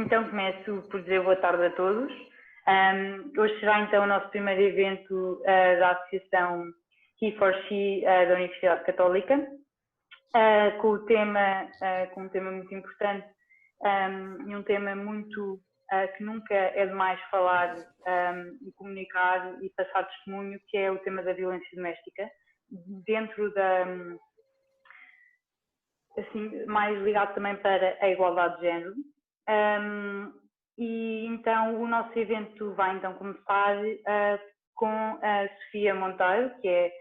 Então começo por dizer boa tarde a todos. Hoje será então o nosso primeiro evento da Associação He4She da Universidade Católica, com um tema muito importante e um tema muito que nunca é demais falar e comunicar e passar testemunho, que é o tema da violência doméstica, dentro da assim, mais ligado também para a igualdade de género. E então o nosso evento vai então começar com a Sofia Monteiro, que é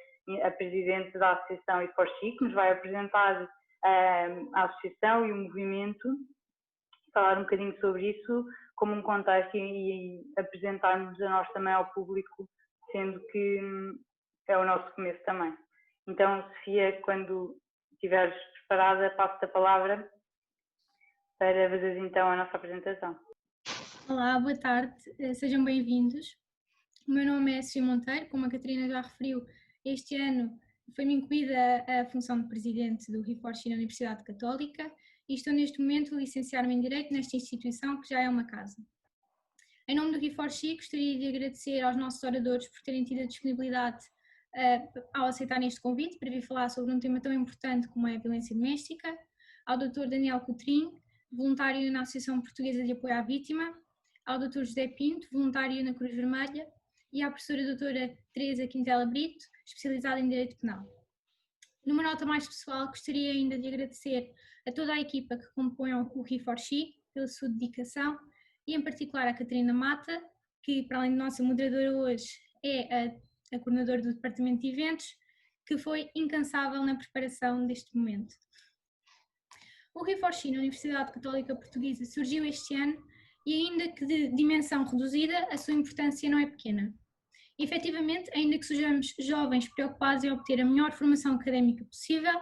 a presidente da Associação He4She, que nos vai apresentar a associação e o movimento, falar um bocadinho sobre isso, como um contexto e apresentar-nos a nós também ao público, sendo que é o nosso começo também. Então, Sofia, quando estiveres preparada, passo-te a palavra para fazer então a nossa apresentação. Olá, boa tarde, sejam bem-vindos. O meu nome é Sofia Monteiro, como a Catarina já referiu, este ano foi-me incumbida a função de presidente do He4She na Universidade Católica e estou neste momento a licenciar-me em Direito nesta instituição que já é uma casa. Em nome do He4She gostaria de agradecer aos nossos oradores por terem tido a disponibilidade ao aceitar este convite para vir falar sobre um tema tão importante como é a violência doméstica, ao Dr. Daniel Coutrinho, voluntário na Associação Portuguesa de Apoio à Vítima, ao Dr. José Pinto, voluntário na Cruz Vermelha, e à professora doutora Teresa Quintela Brito, especializada em Direito Penal. Numa nota mais pessoal, gostaria ainda de agradecer a toda a equipa que compõe o He4She pela sua dedicação e em particular a Catarina Mata, que para além de nossa moderadora hoje é a coordenadora do Departamento de Eventos, que foi incansável na preparação deste momento. O He4She na Universidade Católica Portuguesa surgiu este ano e ainda que de dimensão reduzida, a sua importância não é pequena. Efetivamente, ainda que sejamos jovens preocupados em obter a melhor formação académica possível,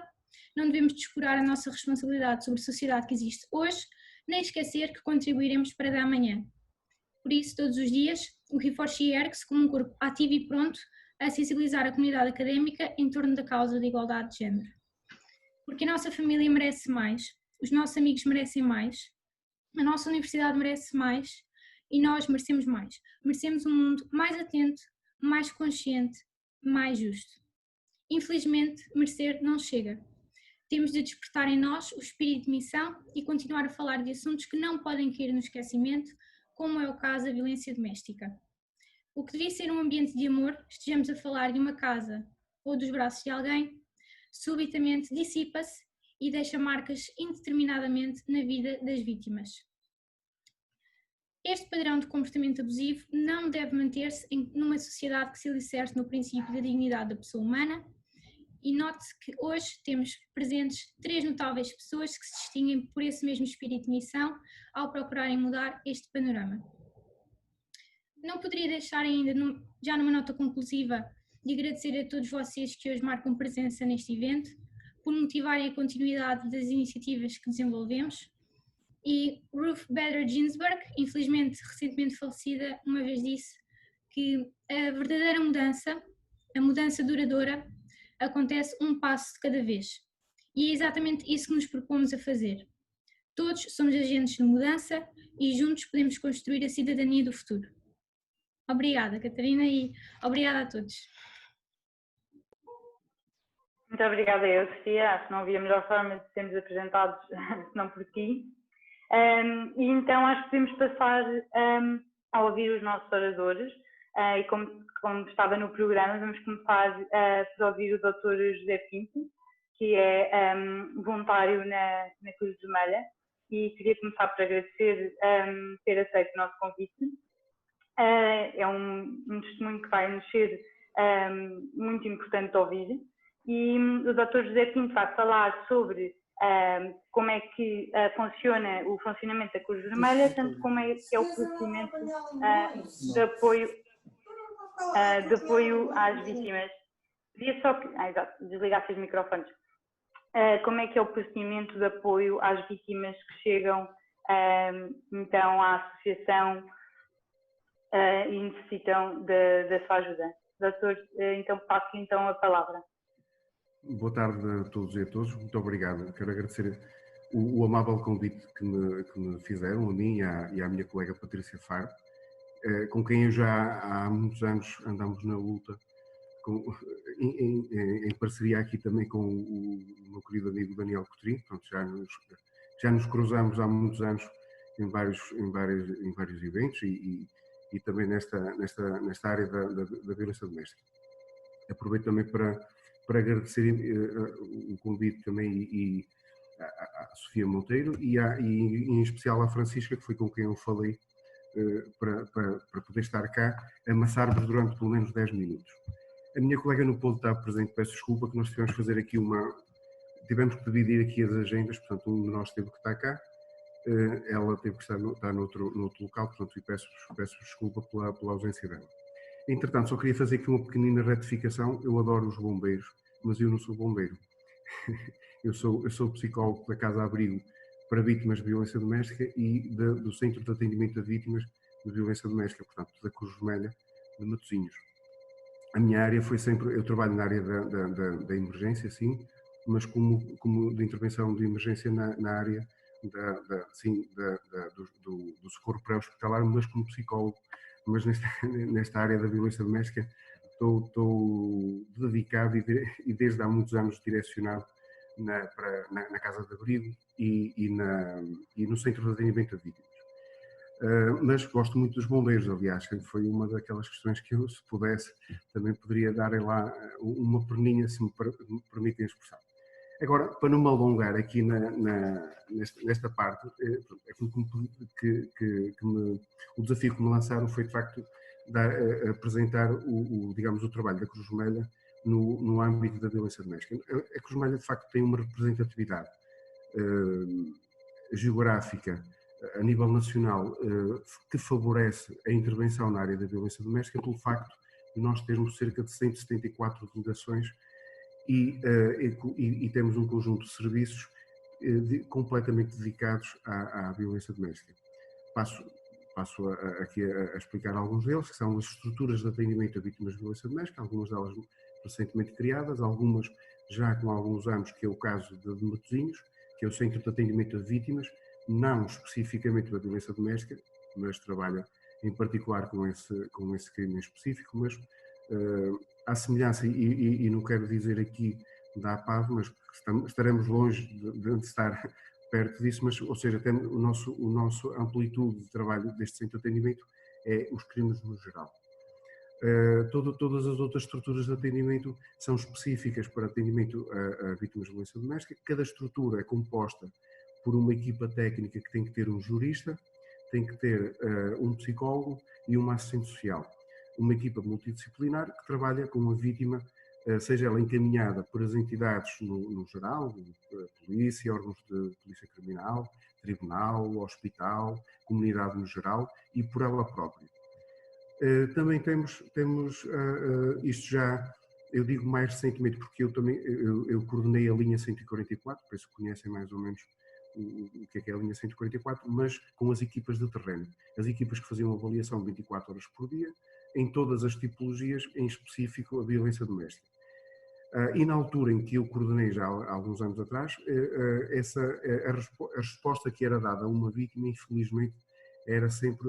não devemos descurar a nossa responsabilidade sobre a sociedade que existe hoje, nem esquecer que contribuiremos para dar amanhã. Por isso, todos os dias, o He4She ergue-se como um corpo ativo e pronto a sensibilizar a comunidade académica em torno da causa da igualdade de género. Porque a nossa família merece mais, os nossos amigos merecem mais, a nossa universidade merece mais e nós merecemos mais. Merecemos um mundo mais atento, mais consciente, mais justo. Infelizmente, merecer não chega. Temos de despertar em nós o espírito de missão e continuar a falar de assuntos que não podem cair no esquecimento, como é o caso da violência doméstica. O que devia ser um ambiente de amor, estejamos a falar de uma casa ou dos braços de alguém, subitamente dissipa-se e deixa marcas indeterminadamente na vida das vítimas. Este padrão de comportamento abusivo não deve manter-se numa sociedade que se alicerce no princípio da dignidade da pessoa humana e note-se que hoje temos presentes 3 notáveis pessoas que se distinguem por esse mesmo espírito de missão ao procurarem mudar este panorama. Não poderia deixar ainda, já numa nota conclusiva, de agradecer a todos vocês que hoje marcam presença neste evento, por motivarem a continuidade das iniciativas que desenvolvemos. E Ruth Bader Ginsburg, infelizmente recentemente falecida, uma vez disse que a verdadeira mudança, a mudança duradoura, acontece um passo de cada vez. E é exatamente isso que nos propomos a fazer. Todos somos agentes de mudança e juntos podemos construir a cidadania do futuro. Obrigada, Catarina, e obrigada a todos. Muito obrigada eu, Sofia. Acho que não havia melhor forma de sermos apresentados senão por ti. E então acho que podemos passar a ouvir os nossos oradores e como estava no programa, vamos começar por ouvir o Dr. José Pinto, que é voluntário na Cruz Vermelha, e queria começar por agradecer ter aceito o nosso convite. É um testemunho que vai nos ser muito importante de ouvir, e o Dr. José Pinto vai falar sobre como é que funciona o funcionamento da Cruz Vermelha, tanto como é que é o procedimento de apoio às vítimas. Queria só que desligasse os microfones. Como é que é o procedimento de apoio às vítimas que chegam então à associação e necessitam da sua ajuda. Doutor, então passo então a palavra. Boa tarde a todos e a todas, muito obrigado. Quero agradecer o amável convite que me fizeram, a mim e à minha colega Patrícia Faro, com quem eu já há muitos anos andamos na luta, em parceria aqui também com o meu querido amigo Daniel Coutrinho. Portanto, já nos cruzamos há muitos anos em vários eventos e também nesta área da violência doméstica. Aproveito também para agradecer o convite também à Sofia Monteiro e em especial à Francisca, que foi com quem eu falei, para poder estar cá, amassarmos durante pelo menos 10 minutos. A minha colega não pôde estar presente, peço desculpa, que nós tivemos que fazer aqui tivemos que dividir aqui as agendas, portanto um de nós teve que estar cá, ela teve que estar noutro local, portanto peço desculpa pela ausência dela. Entretanto, só queria fazer aqui uma pequenina retificação. Eu adoro os bombeiros, mas eu não sou bombeiro. Eu sou psicólogo da Casa Abrigo para Vítimas de Violência Doméstica e do Centro de Atendimento a Vítimas de Violência Doméstica, portanto, da Cruz Vermelha de Matosinhos. A minha área foi sempre, eu trabalho na área da emergência, sim, mas como de intervenção de emergência na área do socorro pré-hospitalar, mas como psicólogo. Mas nesta área da violência doméstica estou dedicado e desde há muitos anos direcionado na Casa de Abrigo e no Centro de Atendimento a Vítimas. Mas gosto muito dos bombeiros, aliás, foi uma daquelas questões que eu, se pudesse, também poderia dar lá uma perninha, se me permitem a expressão. Agora, para não me alongar aqui nesta parte, o desafio que me lançaram foi, de facto, apresentar digamos, o trabalho da Cruz Vermelha no âmbito da violência doméstica. A Cruz Vermelha, de facto, tem uma representatividade geográfica a nível nacional que favorece a intervenção na área da violência doméstica pelo facto de nós termos cerca de 174 delegações e temos um conjunto de serviços completamente dedicados à violência doméstica. Passo aqui a explicar alguns deles, que são as estruturas de atendimento a vítimas de violência doméstica, algumas delas recentemente criadas, algumas já com alguns anos, que é o caso de Matosinhos, que é o Centro de Atendimento a Vítimas, não especificamente da violência doméstica, mas trabalha em particular com esse crime específico, mas à semelhança, e não quero dizer aqui da APAV, mas estaremos longe de estar perto disso, mas, ou seja, o nosso amplitude de trabalho deste centro de atendimento é os crimes no geral. Todas as outras estruturas de atendimento são específicas para atendimento a vítimas de violência doméstica. Cada estrutura é composta por uma equipa técnica que tem que ter um jurista, tem que ter um psicólogo e uma assistente social. Uma equipa multidisciplinar que trabalha com a vítima, seja ela encaminhada por as entidades no geral, polícia, órgãos de polícia criminal, tribunal, hospital, comunidade no geral e por ela própria. Também temos isto já, eu digo mais recentemente porque eu coordenei a linha 144, penso que conhecem mais ou menos o que é a linha 144, mas com as equipas de terreno. As equipas que faziam avaliação 24 horas por dia, em todas as tipologias, em específico a violência doméstica. E na altura em que eu coordenei já há alguns anos atrás, a resposta que era dada a uma vítima, infelizmente, era sempre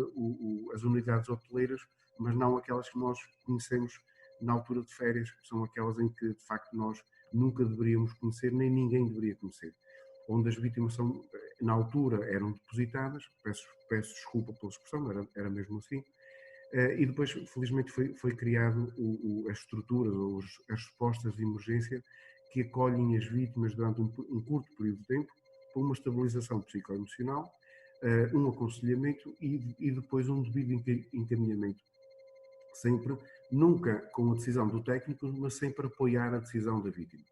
as unidades hoteleiras, mas não aquelas que nós conhecemos na altura de férias, que são aquelas em que, de facto, nós nunca deveríamos conhecer, nem ninguém deveria conhecer. Onde as vítimas na altura eram depositadas, peço desculpa pela expressão, era mesmo assim, e depois, felizmente, foi criado as estruturas ou as respostas de emergência que acolhem as vítimas durante um curto período de tempo para uma estabilização psicoemocional, um aconselhamento e depois um devido encaminhamento. Sempre, nunca com a decisão do técnico, mas sempre apoiar a decisão da vítima.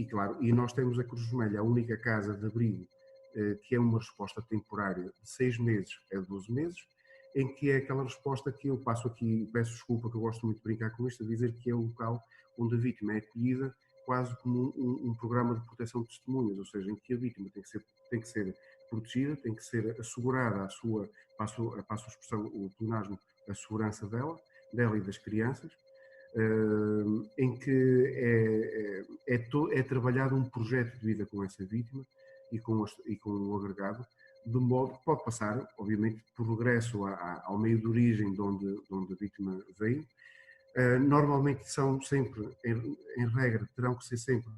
Claro, nós temos a Cruz Vermelha, a única casa de abrigo que é uma resposta temporária de 6 meses a 12 meses, em que é aquela resposta que eu passo aqui, peço desculpa que eu gosto muito de brincar com isto, a dizer que é o local onde a vítima é acolhida quase como um programa de proteção de testemunhas, ou seja, em que a vítima tem que ser protegida, tem que ser assegurada passo a expressão, o pleonasmo, a segurança dela e das crianças, em que é trabalhado um projeto de vida com essa vítima e com o agregado, de modo que pode passar, obviamente, por regresso ao meio de origem de onde a vítima veio. Normalmente são sempre, em regra, terão que ser sempre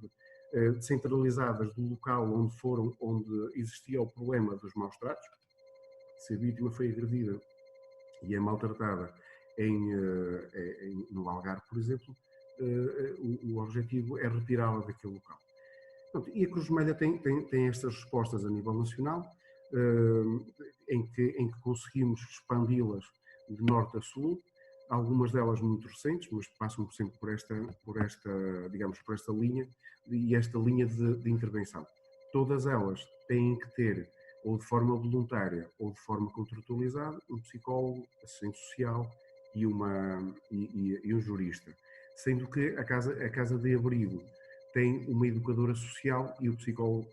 centralizadas do local onde existia o problema dos maus-tratos. Se a vítima foi agredida e é maltratada no Algarve, por exemplo, o objetivo é retirá-la daquele local. E a Cruz Vermelha tem estas respostas a nível nacional, em que conseguimos expandi-las de norte a sul, algumas delas muito recentes, mas passam sempre por esta linha, e esta linha de intervenção. Todas elas têm que ter, ou de forma voluntária ou de forma contratualizada, um psicólogo, assistente social e um jurista. Sendo que a casa de abrigo tem uma educadora social e o psicólogo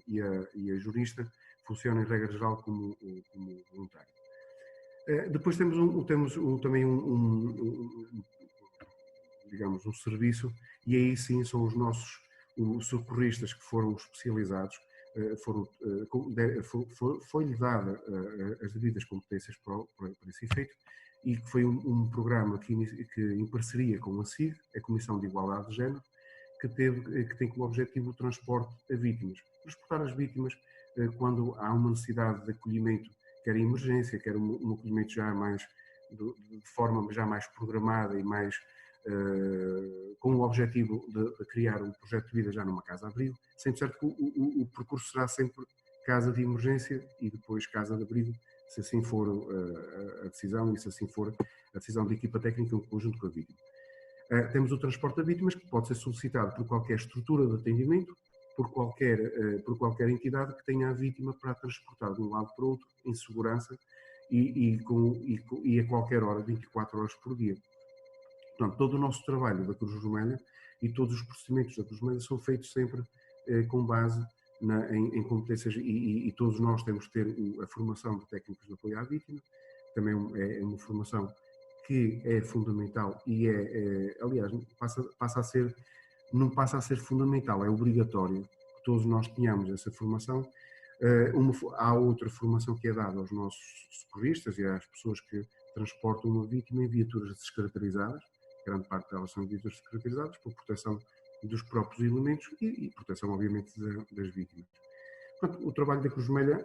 e a jurista funciona em regra geral como voluntário. Depois temos também digamos, um serviço, e aí sim são os nossos socorristas que foram especializados, foi-lhe dada as devidas competências para esse efeito, e que foi um programa que em parceria com a CIG, a Comissão de Igualdade de Género, que tem como objetivo o transporte a vítimas. Transportar as vítimas quando há uma necessidade de acolhimento, quer em emergência, quer um acolhimento já mais de forma já mais programada e mais com o objetivo de criar um projeto de vida já numa casa-abrigo, sendo certo que o percurso será sempre casa de emergência e depois casa de abrigo, se assim for a decisão e se assim for a decisão da equipa técnica em conjunto com a vítima. Temos o transporte de vítimas, que pode ser solicitado por qualquer estrutura de atendimento, por qualquer entidade que tenha a vítima para a transportar de um lado para o outro em segurança e a qualquer hora, 24 horas por dia. Portanto, todo o nosso trabalho da Cruz Vermelha e todos os procedimentos da Cruz Vermelha são feitos sempre com base em competências, e todos nós temos que ter a formação de técnicos de apoio à vítima. Também é uma formação que é fundamental e aliás, não passa a ser fundamental, é obrigatório que todos nós tenhamos essa formação. Há outra formação que é dada aos nossos socorristas e às pessoas que transportam uma vítima em viaturas descaracterizadas. Grande parte delas são viaturas descaracterizadas por proteção dos próprios elementos e proteção, obviamente, das vítimas. Portanto, o trabalho da Cruz Vermelha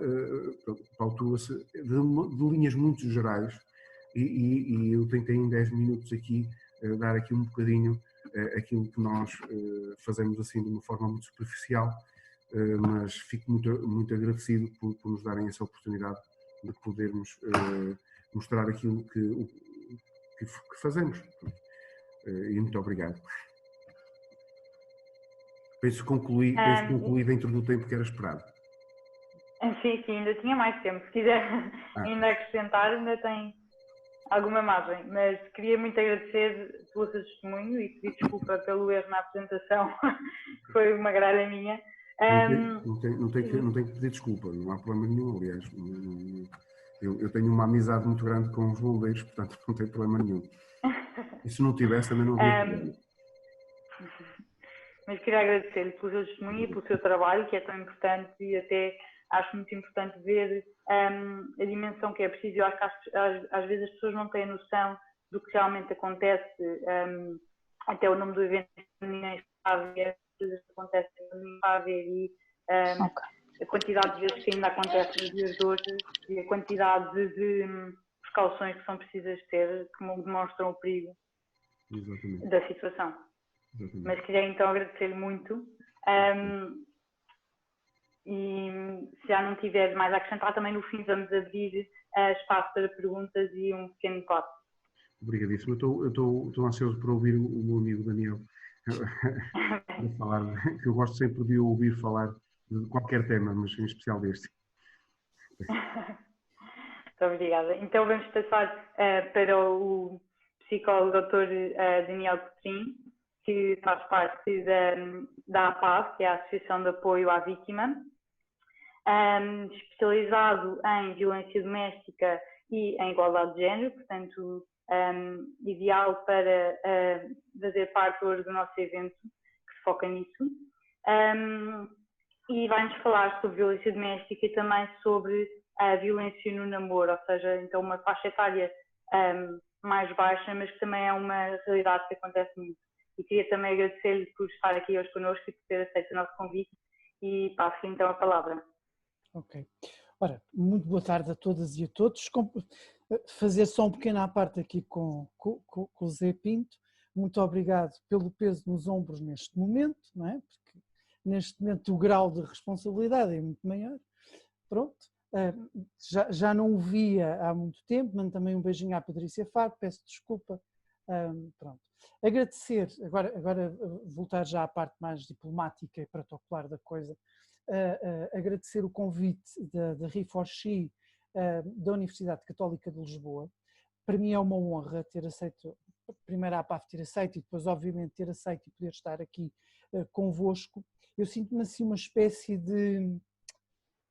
pautua-se de linhas muito gerais e eu tentei em 10 minutos aqui dar aqui um bocadinho aquilo que nós fazemos assim de uma forma muito superficial, mas fico muito agradecido por nos darem essa oportunidade de podermos mostrar aquilo que fazemos. E muito obrigado. Penso que concluí dentro do tempo que era esperado. Sim, ainda tinha mais tempo. Se quiser ainda acrescentar, ainda tem alguma margem. Mas queria muito agradecer pelo seu testemunho e pedir desculpa pelo erro na apresentação, que foi uma gralha minha. Não tenho que pedir desculpa, não há problema nenhum, aliás. Eu tenho uma amizade muito grande com os bombeiros, portanto não tem problema nenhum. E se não tivesse, também não havia problema. Mas queria agradecer-lhe pelo seu testemunho e pelo seu trabalho, que é tão importante, e até acho muito importante ver a dimensão que é preciso. Eu acho que às vezes as pessoas não têm noção do que realmente acontece, até o nome do evento ninguém está a ver, as coisas que acontecem ninguém está a ver, e a quantidade de vezes que ainda acontece nos dias de hoje e a quantidade de precauções que são precisas ter, que demonstram o perigo da situação. Exatamente. Mas queria então agradecer-lhe muito. E se já não tiver mais a acrescentar, também no fim vamos abrir espaço para perguntas e um pequeno debate. Obrigadíssimo. Eu estou ansioso para ouvir o meu amigo Daniel falar, que eu gosto sempre de ouvir falar de qualquer tema, mas em especial deste. Muito obrigada. Então vamos passar para o psicólogo Dr. Daniel Cotrim, que faz parte da APAV, que é a Associação de Apoio à Vítima, especializado em violência doméstica e em igualdade de género, portanto ideal para fazer parte hoje do nosso evento, que se foca nisso. E vai-nos falar sobre violência doméstica e também sobre a violência no namoro, ou seja, então uma faixa etária mais baixa, mas que também é uma realidade que acontece muito. E queria também agradecer-lhe por estar aqui hoje connosco e por ter aceito o nosso convite e passo então a palavra. Ok. Ora, muito boa tarde a todas e a todos. Fazer só um pequeno à parte aqui com o Zé Pinto. Muito obrigado pelo peso nos ombros neste momento, não é? Porque neste momento o grau de responsabilidade é muito maior. Pronto. Já não o via há muito tempo, mando também um beijinho à Patrícia Faro, peço desculpa. Pronto. Agradecer, agora voltar já à parte mais diplomática e protocolar da coisa, agradecer o convite da ReForShe da Universidade Católica de Lisboa. Para mim é uma honra ter aceito, primeiro a APAF ter aceito e depois obviamente ter aceito e poder estar aqui convosco. Eu sinto-me assim uma espécie de...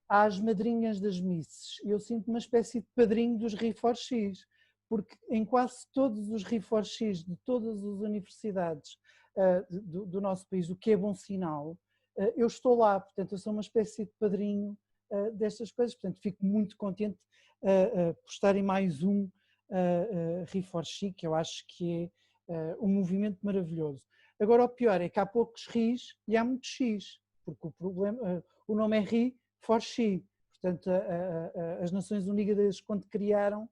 às madrinhas das misses, eu sinto uma espécie de padrinho dos ReForShe, porque em quase todos os ReForShe de todas as universidades do nosso país, o que é bom sinal, eu estou lá, portanto eu sou uma espécie de padrinho destas coisas, portanto fico muito contente por estar em mais um ReForShe, que eu acho que é um movimento maravilhoso. Agora o pior é que há poucos Ris e há muitos X, porque o problema, o nome é ReForShe, portanto as Nações Unidas quando criaram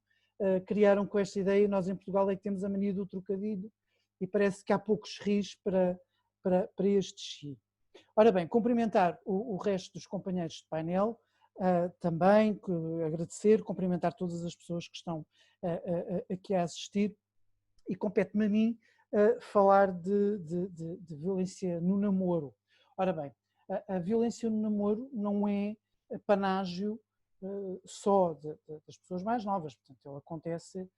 com esta ideia, nós em Portugal é que temos a mania do trocadilho e parece que há poucos Ris para este Xi. Ora bem, cumprimentar o resto dos companheiros de painel, também agradecer, cumprimentar todas as pessoas que estão aqui a assistir e compete-me a mim falar de violência no namoro. Ora bem, a violência no namoro não é panágio só das pessoas mais novas, portanto ela acontece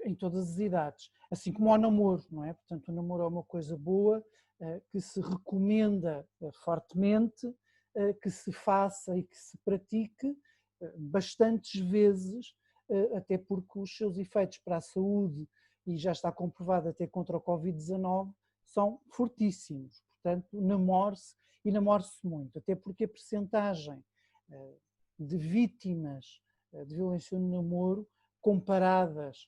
em todas as idades, assim como o namoro, não é? Portanto o namoro é uma coisa boa, que se recomenda fortemente, que se faça e que se pratique bastantes vezes, até porque os seus efeitos para a saúde, e já está comprovado até contra o Covid-19, são fortíssimos, portanto namore-se e namore-se muito, até porque a percentagem de vítimas de violência no namoro comparadas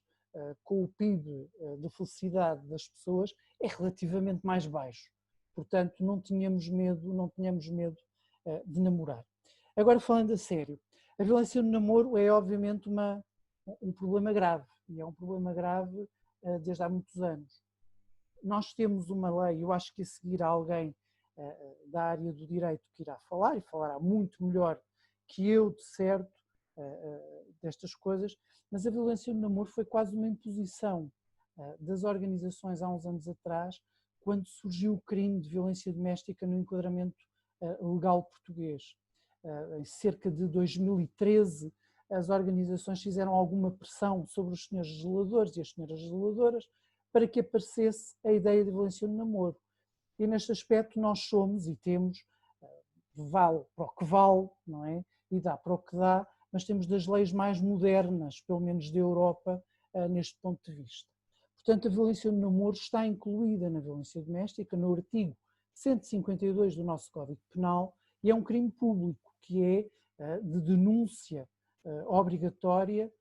com o PIB de felicidade das pessoas é relativamente mais baixo. Portanto, não tenhamos medo de namorar. Agora, falando a sério, a violência no namoro é obviamente um problema grave, e é um problema grave desde há muitos anos. Nós temos uma lei, eu acho que a seguir há alguém da área do direito que irá falar, e falará muito melhor que eu, de certo, destas coisas, mas a violência no namoro foi quase uma imposição das organizações há uns anos atrás, quando surgiu o crime de violência doméstica no enquadramento legal português. Em cerca de 2013, as organizações fizeram alguma pressão sobre os senhores legisladores e as senhoras legisladoras para que aparecesse a ideia de violência no namoro. E neste aspecto nós somos e temos, vale para o que vale, não é? E dá para o que dá, mas temos das leis mais modernas, pelo menos da Europa, neste ponto de vista. Portanto, a violência no namoro está incluída na violência doméstica, no artigo 152 do nosso Código Penal, e é um crime público, que é de denúncia obrigatória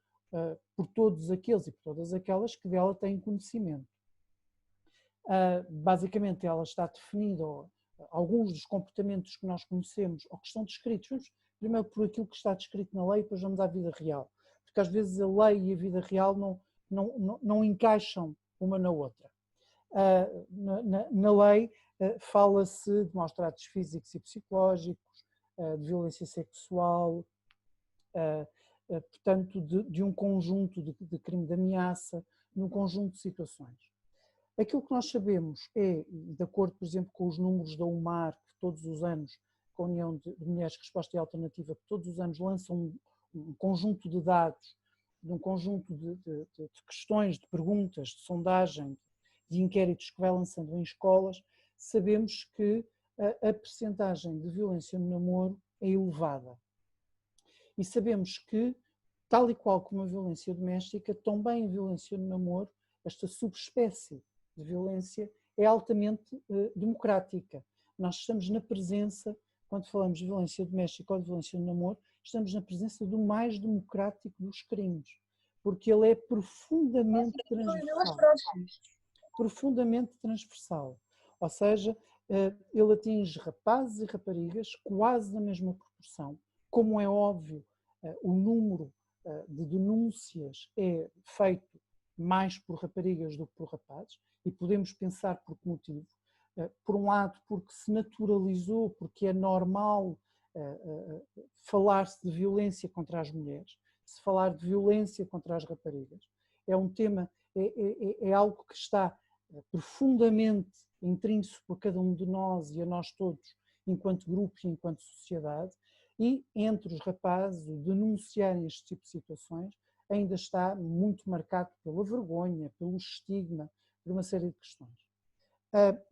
por todos aqueles e por todas aquelas que dela têm conhecimento. Basicamente, ela está definida, alguns dos comportamentos que nós conhecemos ou que estão descritos, vamos primeiro por aquilo que está descrito na lei, depois vamos à vida real, porque às vezes a lei e a vida real não encaixam uma na outra. Na lei fala-se de maus tratos físicos e psicológicos, de violência sexual, portanto de um conjunto de crime de ameaça, num conjunto de situações. Aquilo que nós sabemos é, de acordo, por exemplo, com os números da UMAR, que todos os anos, com a União de Mulheres Resposta e Alternativa, que todos os anos lançam um conjunto de dados, de um conjunto de questões, de perguntas, de sondagem, de inquéritos que vai lançando em escolas, sabemos que a percentagem de violência no namoro é elevada. E sabemos que tal e qual como a violência doméstica, também a violência no namoro, esta subespécie de violência, é altamente democrática. Nós estamos na presença, quando falamos de violência doméstica ou de violência no namoro, estamos na presença do mais democrático dos crimes, porque ele é profundamente transversal. Profundamente transversal. Ou seja, ele atinge rapazes e raparigas quase na mesma proporção. Como é óbvio, o número de denúncias é feito mais por raparigas do que por rapazes, e podemos pensar por que motivo. Por um lado, porque se naturalizou, porque é normal falar-se de violência contra as mulheres, se falar de violência contra as raparigas. É um tema, é algo que está profundamente intrínseco a cada um de nós e a nós todos, enquanto grupo e enquanto sociedade, e entre os rapazes, o denunciarem este tipo de situações ainda está muito marcado pela vergonha, pelo estigma, por uma série de questões.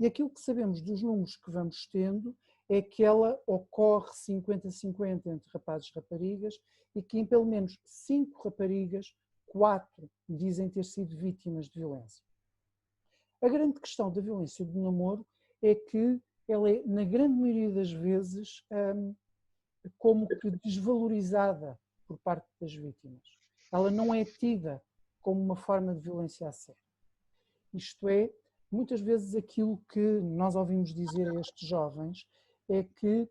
E aquilo que sabemos dos números que vamos tendo é que ela ocorre 50-50 entre rapazes e raparigas e que em pelo menos 5 raparigas, 4 dizem ter sido vítimas de violência. A grande questão da violência do namoro é que ela é, na grande maioria das vezes, como que desvalorizada por parte das vítimas. Ela não é tida como uma forma de violência a sério. Isto é, muitas vezes aquilo que nós ouvimos dizer a estes jovens é que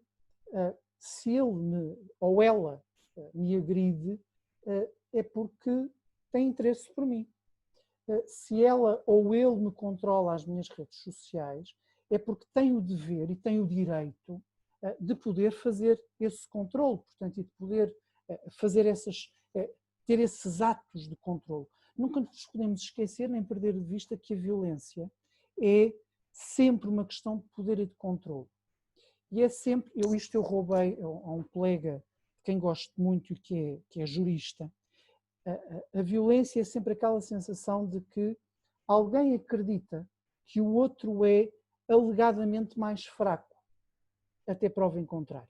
se ele ou ela me agride, é porque tem interesse por mim. Se ela ou ele me controla as minhas redes sociais, é porque tem o dever e tem o direito de poder fazer esse controle, portanto, e de poder fazer ter esses atos de controle. Nunca nos podemos esquecer nem perder de vista que a violência é sempre uma questão de poder e de controle. E é sempre, eu roubei a um colega de quem gosto muito e que é jurista. A violência é sempre aquela sensação de que alguém acredita que o outro é alegadamente mais fraco, até prova em contrário.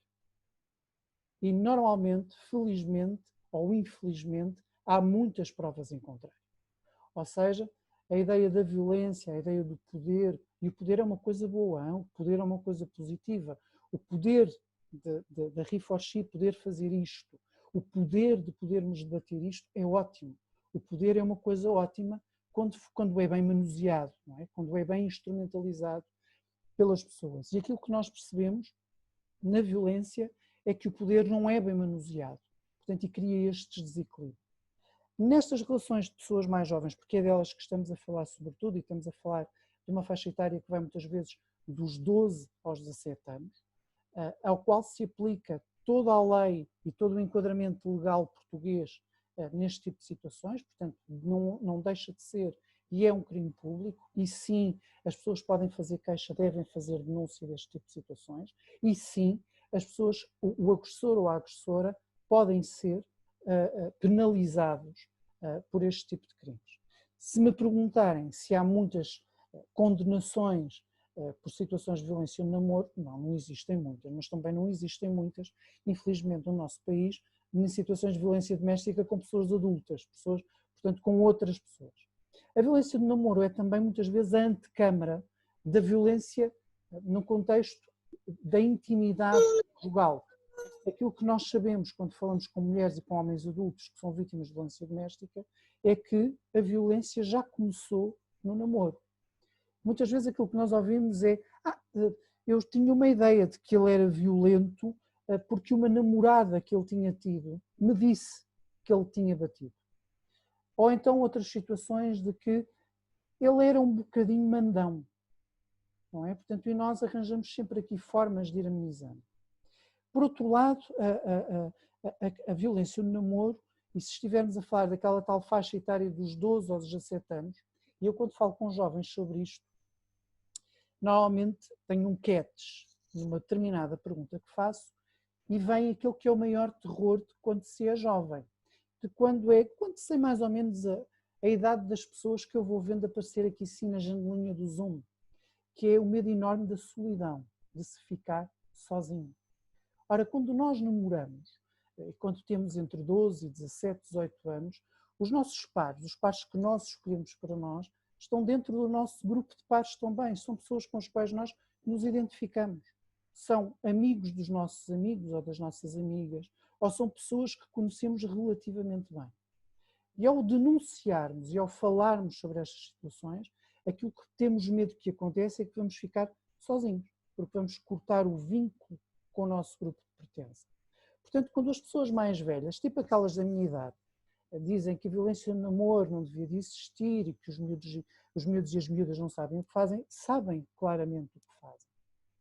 E normalmente, felizmente ou infelizmente, há muitas provas em contrário. Ou seja, a ideia da violência, a ideia do poder, e o poder é uma coisa boa, hein? O poder é uma coisa positiva. O poder da He4She poder fazer isto, o poder de podermos debater isto é ótimo. O poder é uma coisa ótima quando é bem manuseado, não é? Quando é bem instrumentalizado pelas pessoas. E aquilo que nós percebemos na violência é que o poder não é bem manuseado, portanto, e cria estes desequilíbrios. Nestas relações de pessoas mais jovens, porque é delas que estamos a falar sobretudo, e estamos a falar de uma faixa etária que vai muitas vezes dos 12 aos 17 anos, ao qual se aplica toda a lei e todo o enquadramento legal português neste tipo de situações, portanto não deixa de ser, e é um crime público, e sim, as pessoas podem fazer queixa, devem fazer denúncia deste tipo de situações, e sim, as pessoas, o agressor ou a agressora, podem ser penalizados por este tipo de crimes. Se me perguntarem se há muitas condenações por situações de violência no namoro, não existem muitas, mas também não existem muitas, infelizmente, no nosso país, em situações de violência doméstica com pessoas adultas, pessoas, portanto, com outras pessoas. A violência do namoro é também, muitas vezes, a antecâmara da violência no contexto da intimidade conjugal. Aquilo que nós sabemos quando falamos com mulheres e com homens adultos que são vítimas de violência doméstica é que a violência já começou no namoro. Muitas vezes aquilo que nós ouvimos é eu tinha uma ideia de que ele era violento porque uma namorada que ele tinha tido me disse que ele tinha batido. Ou então outras situações de que ele era um bocadinho mandão, não é? Portanto, e nós arranjamos sempre aqui formas de ir amenizando. Por outro lado, a violência no namoro, e se estivermos a falar daquela tal faixa etária dos 12 aos 17 anos, e eu quando falo com jovens sobre isto, normalmente tenho um catch numa determinada pergunta que faço e vem aquilo que é o maior terror de quando se é jovem, de quando sei mais ou menos a idade das pessoas que eu vou vendo aparecer aqui sim na janelinha do Zoom, que é o medo enorme da solidão, de se ficar sozinho. Ora, quando nós namoramos, e quando temos entre 12 e 17, 18 anos, os nossos pares, os pares que nós escolhemos para nós, estão dentro do nosso grupo de pares também, são pessoas com as quais nós nos identificamos. São amigos dos nossos amigos ou das nossas amigas, ou são pessoas que conhecemos relativamente bem. E ao denunciarmos e ao falarmos sobre estas situações, aquilo que temos medo que aconteça é que vamos ficar sozinhos, porque vamos cortar o vínculo com o nosso grupo de pertença. Portanto, quando as pessoas mais velhas, tipo aquelas da minha idade, dizem que a violência no namoro não devia de existir e que os miúdos e as miúdas não sabem o que fazem, sabem claramente o que fazem.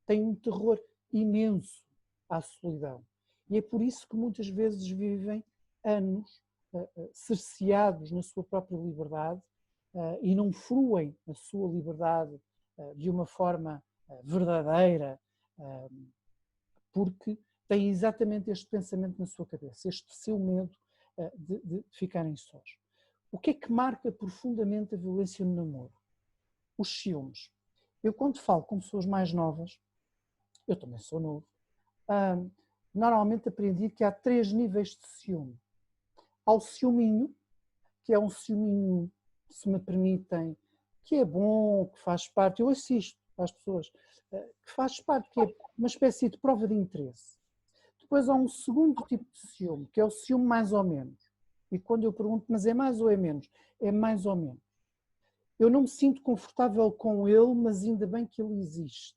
Têm um terror imenso à solidão. E é por isso que muitas vezes vivem anos cerceados na sua própria liberdade e não fruem a sua liberdade de uma forma verdadeira, porque têm exatamente este pensamento na sua cabeça, este seu medo de ficarem sós. O que é que marca profundamente a violência no namoro? Os ciúmes. Eu quando falo com pessoas mais novas, eu também sou novo, normalmente aprendi que há 3 níveis de ciúme. Há o ciúminho, que é um ciúminho, se me permitem, que é bom, que faz parte, eu assisto às pessoas, que faz parte, que é uma espécie de prova de interesse. Depois há um segundo tipo de ciúme, que é o ciúme mais ou menos. E quando eu pergunto, mas é mais ou é menos? É mais ou menos. Eu não me sinto confortável com ele, mas ainda bem que ele existe.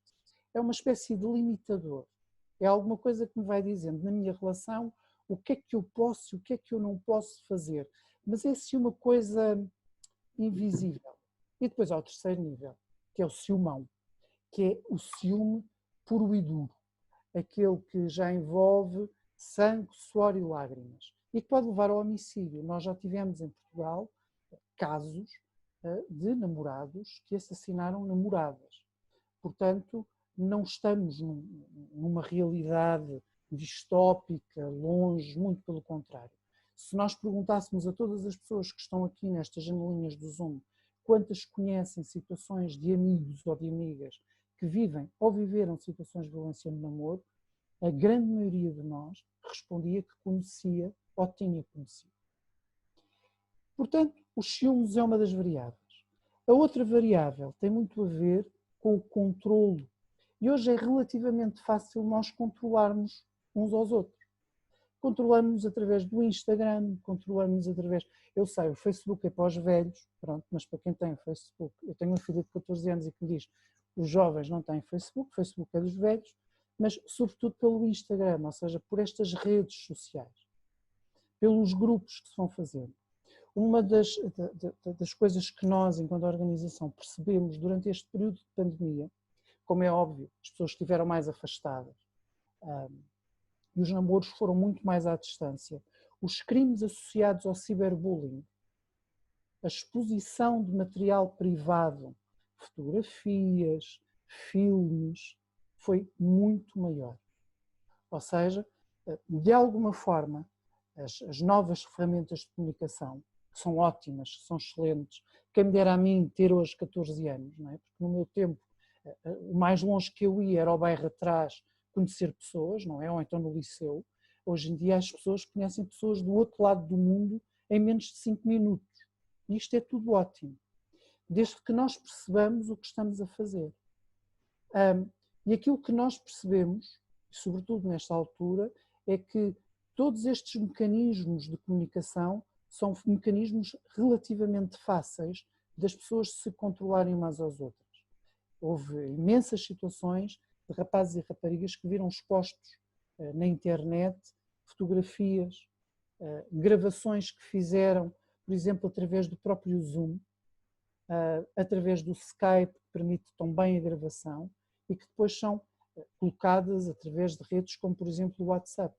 É uma espécie de limitador. É alguma coisa que me vai dizendo na minha relação o que é que eu posso e o que é que eu não posso fazer. Mas é assim uma coisa invisível. E depois há o terceiro nível, que é o ciúmão, que é o ciúme puro e duro. Aquele que já envolve sangue, suor e lágrimas. E que pode levar ao homicídio. Nós já tivemos em Portugal casos de namorados que assassinaram namoradas. Portanto, não estamos numa realidade distópica, longe, muito pelo contrário. Se nós perguntássemos a todas as pessoas que estão aqui nestas janelinhas do Zoom quantas conhecem situações de amigos ou de amigas que vivem ou viveram situações de violência no namoro, a grande maioria de nós respondia que conhecia ou tinha conhecido. Portanto, os ciúmes é uma das variáveis. A outra variável tem muito a ver com o controlo. E hoje é relativamente fácil nós controlarmos uns aos outros. Controlamos através do Instagram, controlamos através... Eu sei, o Facebook é para os velhos, pronto, mas para quem tem o Facebook... Eu tenho uma filha de 14 anos e que me diz os jovens não têm Facebook, o Facebook é dos velhos, mas sobretudo pelo Instagram, ou seja, por estas redes sociais, pelos grupos que se vão fazendo. Uma das coisas que nós, enquanto organização, percebemos durante este período de pandemia, como é óbvio, as pessoas estiveram mais afastadas e os namoros foram muito mais à distância, os crimes associados ao ciberbullying, a exposição de material privado, fotografias, filmes, foi muito maior. Ou seja, de alguma forma, as novas ferramentas de comunicação, que são ótimas, que são excelentes, quem me dera a mim ter hoje 14 anos, não é? Porque no meu tempo, o mais longe que eu ia era ao bairro atrás conhecer pessoas, não é? Ou então no liceu. Hoje em dia as pessoas conhecem pessoas do outro lado do mundo em menos de 5 minutos. E isto é tudo ótimo, desde que nós percebamos o que estamos a fazer. E aquilo que nós percebemos, sobretudo nesta altura, é que todos estes mecanismos de comunicação são mecanismos relativamente fáceis das pessoas se controlarem umas às outras. Houve imensas situações de rapazes e raparigas que viram expostos na internet fotografias, gravações que fizeram, por exemplo, através do próprio Zoom, através do Skype, que permite também a gravação, e que depois são colocadas através de redes como, por exemplo, o WhatsApp.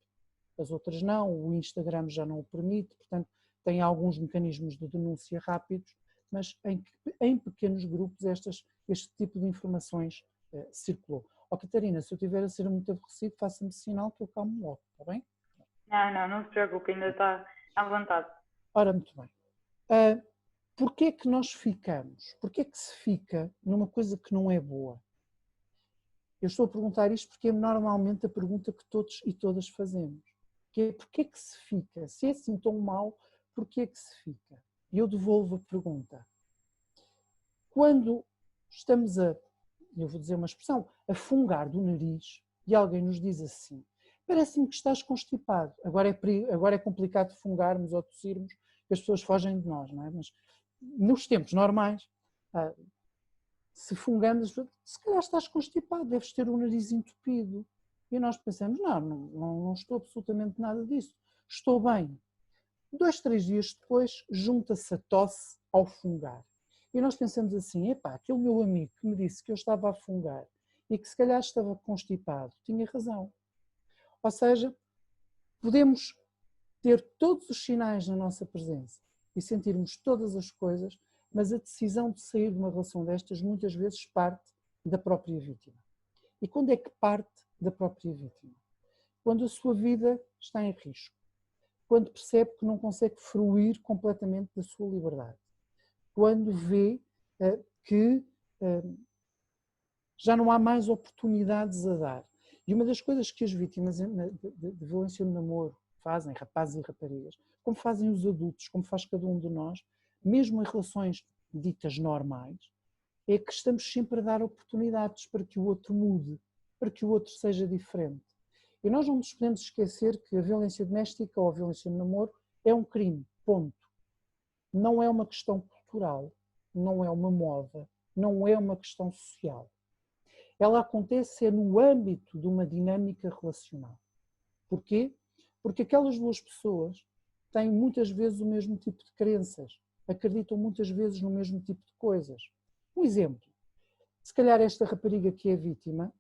As outras não, o Instagram já não o permite, portanto, tem alguns mecanismos de denúncia rápidos, mas em pequenos grupos este tipo de informações circulou. Catarina, se eu estiver a ser muito aborrecido, faça-me sinal que eu calmo logo, está bem? Não se preocupe, ainda está à vontade. Ora, muito bem. Porquê é que nós ficamos? Porquê é que se fica numa coisa que não é boa? Eu estou a perguntar isto porque é normalmente a pergunta que todos e todas fazemos. que é porque é que se fica? Se é assim tão mau, porque é que se fica? E eu devolvo a pergunta. Quando estamos eu vou dizer uma expressão, a fungar do nariz e alguém nos diz assim, parece-me que estás constipado, agora é complicado fungarmos ou tossirmos, as pessoas fogem de nós, não é? Mas nos tempos normais, se fungamos, se calhar estás constipado, deves ter o nariz entupido. E nós pensamos, não estou absolutamente nada disso, estou bem. 2, 3 dias depois, junta-se a tosse ao fungar. E nós pensamos assim, aquele meu amigo que me disse que eu estava a fungar e que se calhar estava constipado, tinha razão. Ou seja, podemos ter todos os sinais na nossa presença e sentirmos todas as coisas, mas a decisão de sair de uma relação destas muitas vezes parte da própria vítima. E quando é que parte da própria vítima? Quando a sua vida está em risco. Quando percebe que não consegue fruir completamente da sua liberdade. Quando vê que já não há mais oportunidades a dar. E uma das coisas que as vítimas de violência no namoro fazem, rapazes e raparigas, como fazem os adultos, como faz cada um de nós, mesmo em relações ditas normais, é que estamos sempre a dar oportunidades para que o outro mude, para que o outro seja diferente. E nós não nos podemos esquecer que a violência doméstica ou a violência no namoro é um crime, ponto. Não é uma questão cultural, não é uma moda, não é uma questão social. Ela acontece no âmbito de uma dinâmica relacional. Porquê? Porque aquelas duas pessoas têm muitas vezes o mesmo tipo de crenças, acreditam muitas vezes no mesmo tipo de coisas. Um exemplo, se calhar esta rapariga que é vítima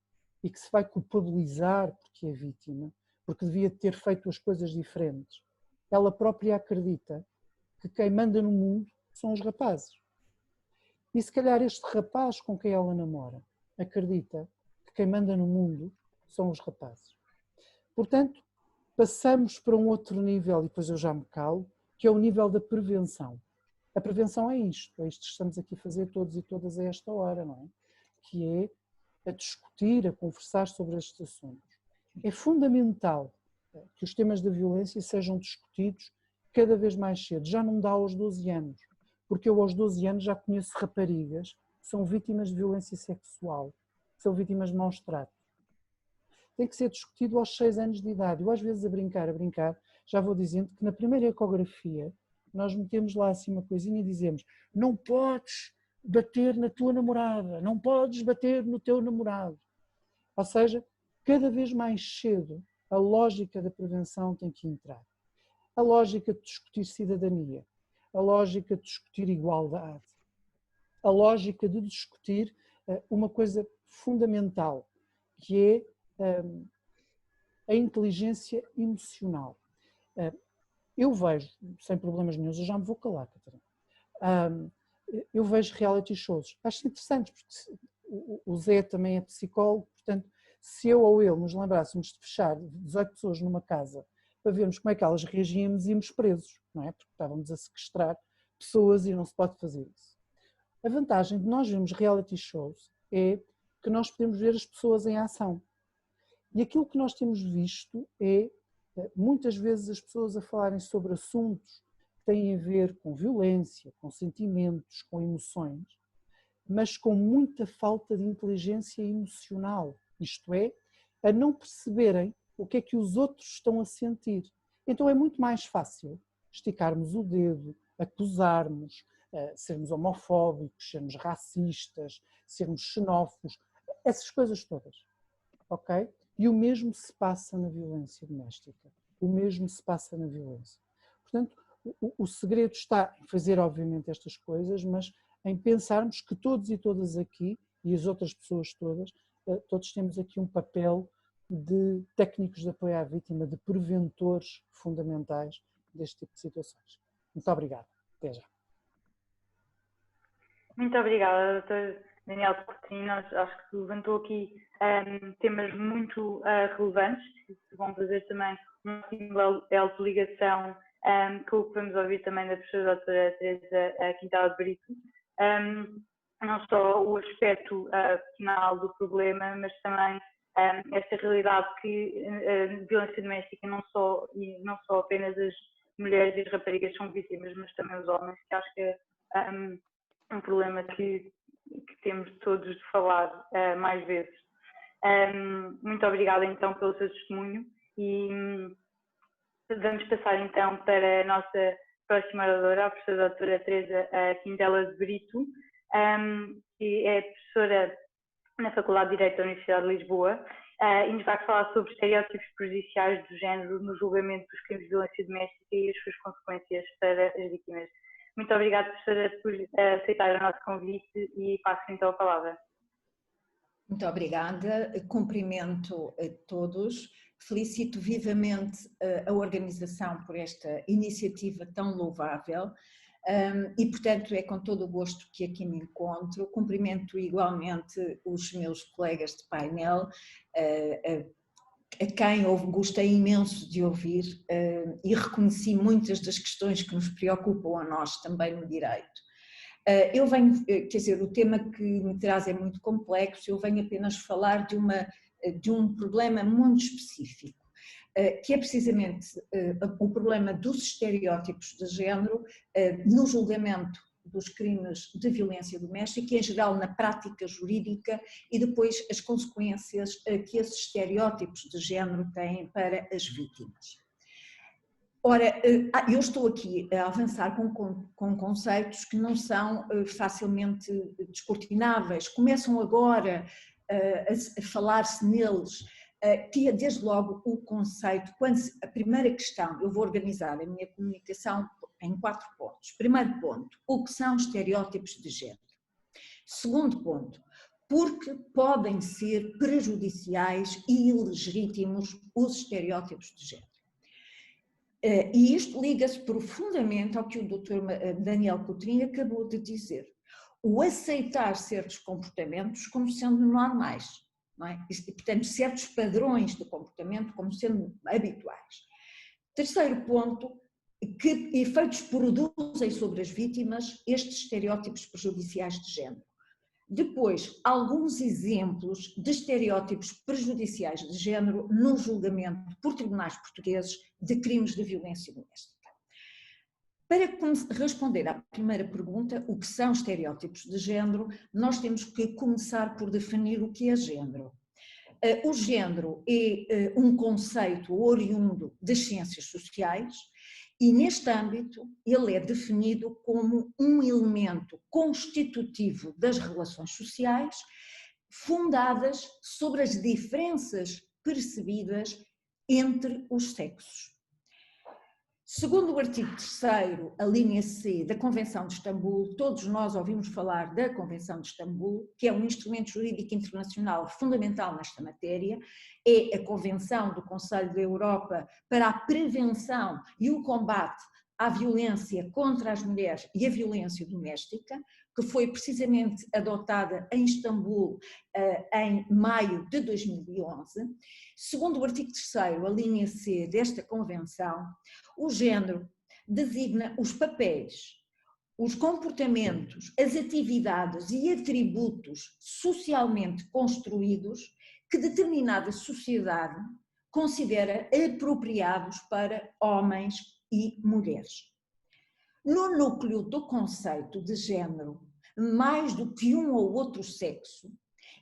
e que se vai culpabilizar porque é vítima, porque devia ter feito as coisas diferentes, ela própria acredita que quem manda no mundo são os rapazes. E se calhar este rapaz com quem ela namora acredita que quem manda no mundo são os rapazes. Portanto, passamos para um outro nível, e depois eu já me calo, que é o nível da prevenção. A prevenção é isto que estamos aqui a fazer todos e todas a esta hora, não é? Que é a discutir, a conversar sobre estes assuntos. É fundamental que os temas da violência sejam discutidos cada vez mais cedo. Já não dá aos 12 anos, porque eu aos 12 anos já conheço raparigas que são vítimas de violência sexual, que são vítimas de maus tratos. Tem que ser discutido aos 6 anos de idade. Eu às vezes a brincar, já vou dizendo que na primeira ecografia nós metemos lá assim uma coisinha e dizemos: não podes bater na tua namorada, não podes bater no teu namorado. Ou seja, cada vez mais cedo a lógica da prevenção tem que entrar. A lógica de discutir cidadania, a lógica de discutir igualdade, a lógica de discutir uma coisa fundamental, que é a inteligência emocional. Eu vejo, sem problemas nenhum, eu já me vou calar, Catarina. Eu vejo reality shows, acho interessantes, porque o Zé também é psicólogo, portanto, se eu ou ele nos lembrássemos de fechar 18 pessoas numa casa para vermos como é que elas reagíamos, íamos presos, não é? Porque estávamos a sequestrar pessoas e não se pode fazer isso. A vantagem de nós vermos reality shows é que nós podemos ver as pessoas em ação. E aquilo que nós temos visto é, muitas vezes, as pessoas a falarem sobre assuntos que têm a ver com violência, com sentimentos, com emoções, mas com muita falta de inteligência emocional, isto é, a não perceberem o que é que os outros estão a sentir. Então é muito mais fácil esticarmos o dedo, acusarmos, sermos homofóbicos, sermos racistas, sermos xenófobos, essas coisas todas, ok? E o mesmo se passa na violência doméstica, o mesmo se passa na violência. Portanto, o segredo está em fazer, obviamente, estas coisas, mas em pensarmos que todos e todas aqui, e as outras pessoas todas, todos temos aqui um papel de técnicos de apoio à vítima, de preventores fundamentais deste tipo de situações. Muito obrigado. Até já. Muito obrigada, Dr. Daniel Coutinho. Acho que levantou aqui temas muito relevantes que vão fazer também um nível de ligação com o que vamos ouvir também da professora doutora Teresa Quintela de Brito. Não só o aspecto final do problema, mas também esta realidade que a violência doméstica não só apenas as mulheres e as raparigas são vítimas, mas também os homens, que acho que é um problema que temos todos de falar mais vezes. Muito obrigada então pelo seu testemunho e vamos passar então para a nossa próxima oradora, a professora doutora Teresa Quintela de Brito, que é professora na Faculdade de Direito da Universidade de Lisboa e nos vai falar sobre estereótipos prejudiciais do género no julgamento dos crimes de violência doméstica e as suas consequências para as vítimas. Muito obrigada, professora, por aceitar o nosso convite e passo então a palavra. Muito obrigada, cumprimento a todos, felicito vivamente a organização por esta iniciativa tão louvável e, portanto, é com todo o gosto que aqui me encontro. Cumprimento igualmente os meus colegas de painel, a quem eu gostei imenso de ouvir e reconheci muitas das questões que nos preocupam a nós também no direito. Eu venho, quer dizer, o tema que me traz é muito complexo, eu venho apenas falar de um problema muito específico, que é precisamente o problema dos estereótipos de género no julgamento dos crimes de violência doméstica e, em geral, na prática jurídica e depois as consequências que esses estereótipos de género têm para as vítimas. Ora, eu estou aqui a avançar com conceitos que não são facilmente descortináveis, começam agora a falar-se neles, que é desde logo o conceito, a primeira questão, eu vou organizar a minha comunicação em 4 pontos. Primeiro ponto, o que são estereótipos de género? Segundo ponto, porque podem ser prejudiciais e ilegítimos os estereótipos de género. E isto liga-se profundamente ao que o Dr. Daniel Coutrinho acabou de dizer. O aceitar certos comportamentos como sendo normais, não é? E, portanto, certos padrões de comportamento como sendo habituais. Terceiro ponto, que efeitos produzem sobre as vítimas estes estereótipos prejudiciais de género. Depois, alguns exemplos de estereótipos prejudiciais de género no julgamento por tribunais portugueses de crimes de violência doméstica. Para responder à primeira pergunta, o que são estereótipos de género, nós temos que começar por definir o que é género. O género é um conceito oriundo das ciências sociais e, neste âmbito, ele é definido como um elemento constitutivo das relações sociais fundadas sobre as diferenças percebidas entre os sexos. Segundo o artigo 3º, a linha C da Convenção de Istambul, todos nós ouvimos falar da Convenção de Istambul, que é um instrumento jurídico internacional fundamental nesta matéria, é a Convenção do Conselho da Europa para a prevenção e o combate à violência contra as mulheres e a violência doméstica, que foi precisamente adotada em Istambul em maio de 2011. Segundo o artigo 3º, a linha C desta Convenção, o género designa os papéis, os comportamentos, as atividades e atributos socialmente construídos que determinada sociedade considera apropriados para homens e mulheres. No núcleo do conceito de género, mais do que um ou outro sexo,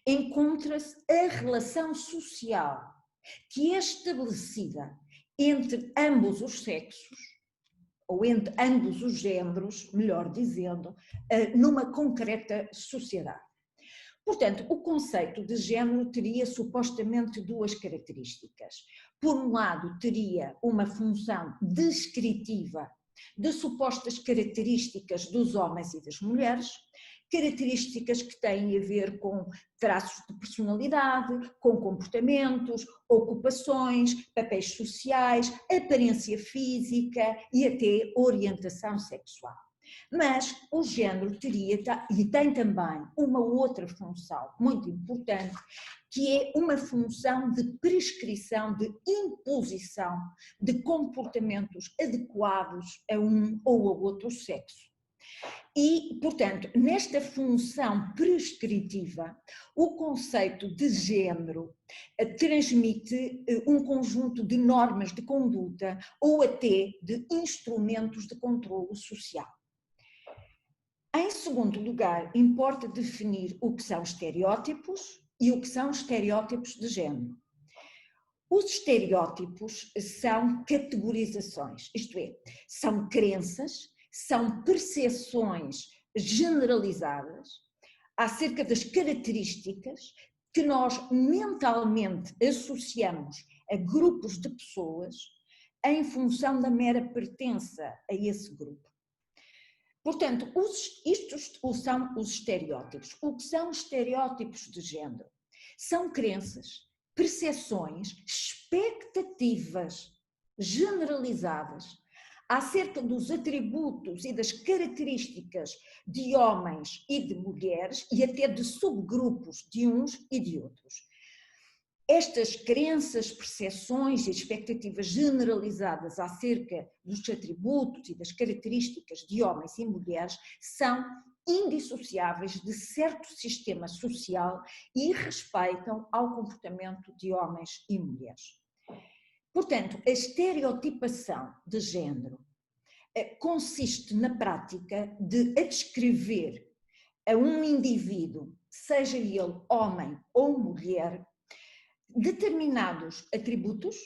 encontra-se a relação social que é estabelecida entre ambos os sexos, ou entre ambos os géneros, melhor dizendo, numa concreta sociedade. Portanto, o conceito de género teria supostamente 2 características. Por um lado, teria uma função descritiva de supostas características dos homens e das mulheres, características que têm a ver com traços de personalidade, com comportamentos, ocupações, papéis sociais, aparência física e até orientação sexual. Mas o género teria e tem também uma outra função muito importante, que é uma função de prescrição, de imposição de comportamentos adequados a um ou a outro sexo. E, portanto, nesta função prescritiva, o conceito de género transmite um conjunto de normas de conduta ou até de instrumentos de controlo social. Em segundo lugar, importa definir o que são estereótipos e o que são estereótipos de género. Os estereótipos são categorizações, isto é, são crenças, são percepções generalizadas acerca das características que nós mentalmente associamos a grupos de pessoas em função da mera pertença a esse grupo. Portanto, estes são os estereótipos. O que são estereótipos de género? São crenças, percepções, expectativas generalizadas acerca dos atributos e das características de homens e de mulheres e até de subgrupos de uns e de outros. Estas crenças, percepções e expectativas generalizadas acerca dos atributos e das características de homens e mulheres são indissociáveis de certo sistema social e respeitam ao comportamento de homens e mulheres. Portanto, a estereotipação de género consiste na prática de adscrever a um indivíduo, seja ele homem ou mulher, determinados atributos,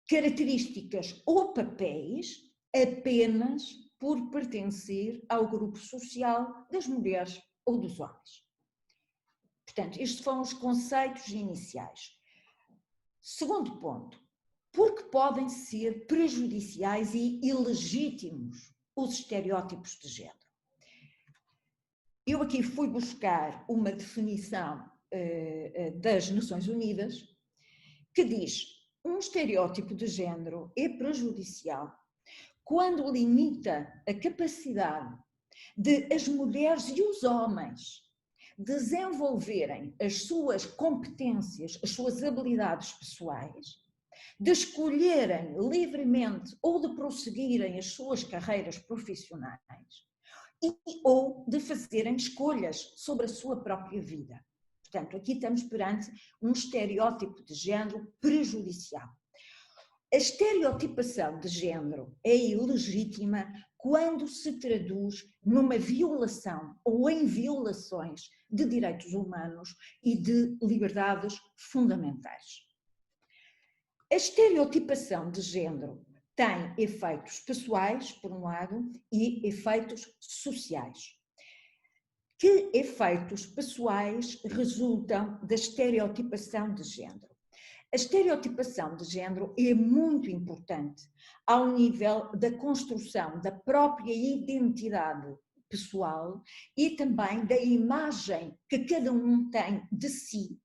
características ou papéis apenas por pertencer ao grupo social das mulheres ou dos homens. Portanto, estes foram os conceitos iniciais. Segundo ponto, porque podem ser prejudiciais e ilegítimos os estereótipos de género. Eu aqui fui buscar uma definição das Nações Unidas que diz: um estereótipo de género é prejudicial quando limita a capacidade de as mulheres e os homens desenvolverem as suas competências, as suas habilidades pessoais, de escolherem livremente ou de prosseguirem as suas carreiras profissionais ou de fazerem escolhas sobre a sua própria vida. Portanto, aqui estamos perante um estereótipo de género prejudicial. A estereotipação de género é ilegítima quando se traduz numa violação ou em violações de direitos humanos e de liberdades fundamentais. A estereotipação de género tem efeitos pessoais, por um lado, e efeitos sociais. Que efeitos pessoais resultam da estereotipação de género? A estereotipação de género é muito importante ao nível da construção da própria identidade pessoal e também da imagem que cada um tem de si,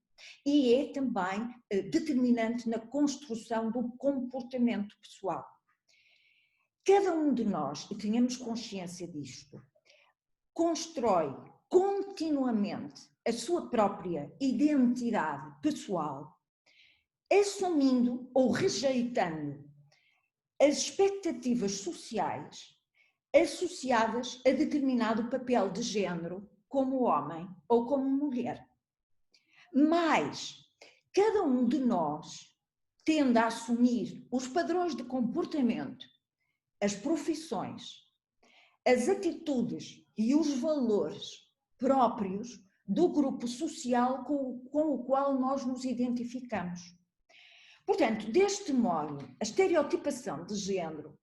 e é também determinante na construção do comportamento pessoal. Cada um de nós, e tenhamos consciência disto, constrói continuamente a sua própria identidade pessoal, assumindo ou rejeitando as expectativas sociais associadas a determinado papel de género, como homem ou como mulher. Mas cada um de nós tende a assumir os padrões de comportamento, as profissões, as atitudes e os valores próprios do grupo social com o qual nós nos identificamos. Portanto, deste modo, a estereotipação de género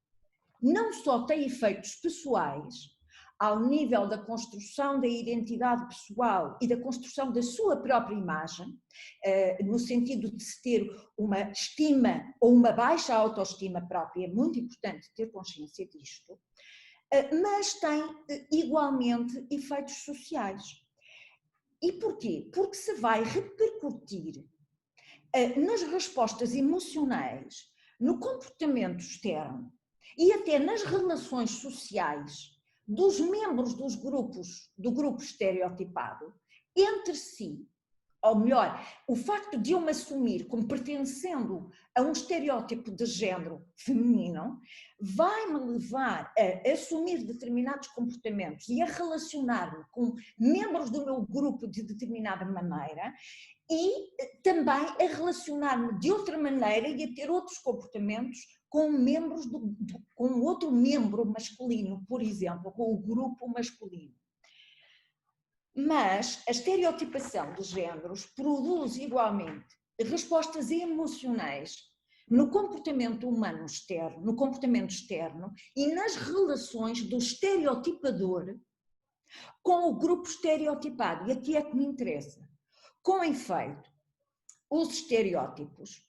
não só tem efeitos pessoais, ao nível da construção da identidade pessoal e da construção da sua própria imagem, no sentido de se ter uma estima ou uma baixa autoestima própria, é muito importante ter consciência disto, mas tem igualmente efeitos sociais. E porquê? Porque se vai repercutir nas respostas emocionais, no comportamento externo e até nas relações sociais dos membros do grupo estereotipado entre si, ou melhor, o facto de eu me assumir como pertencendo a um estereótipo de género feminino vai-me levar a assumir determinados comportamentos e a relacionar-me com membros do meu grupo de determinada maneira e também a relacionar-me de outra maneira e a ter outros comportamentos com membros com outro membro masculino, por exemplo, com o grupo masculino. Mas a estereotipação de géneros produz igualmente respostas emocionais no comportamento humano externo, no comportamento externo e nas relações do estereotipador com o grupo estereotipado. E aqui é que me interessa. Com efeito, os estereótipos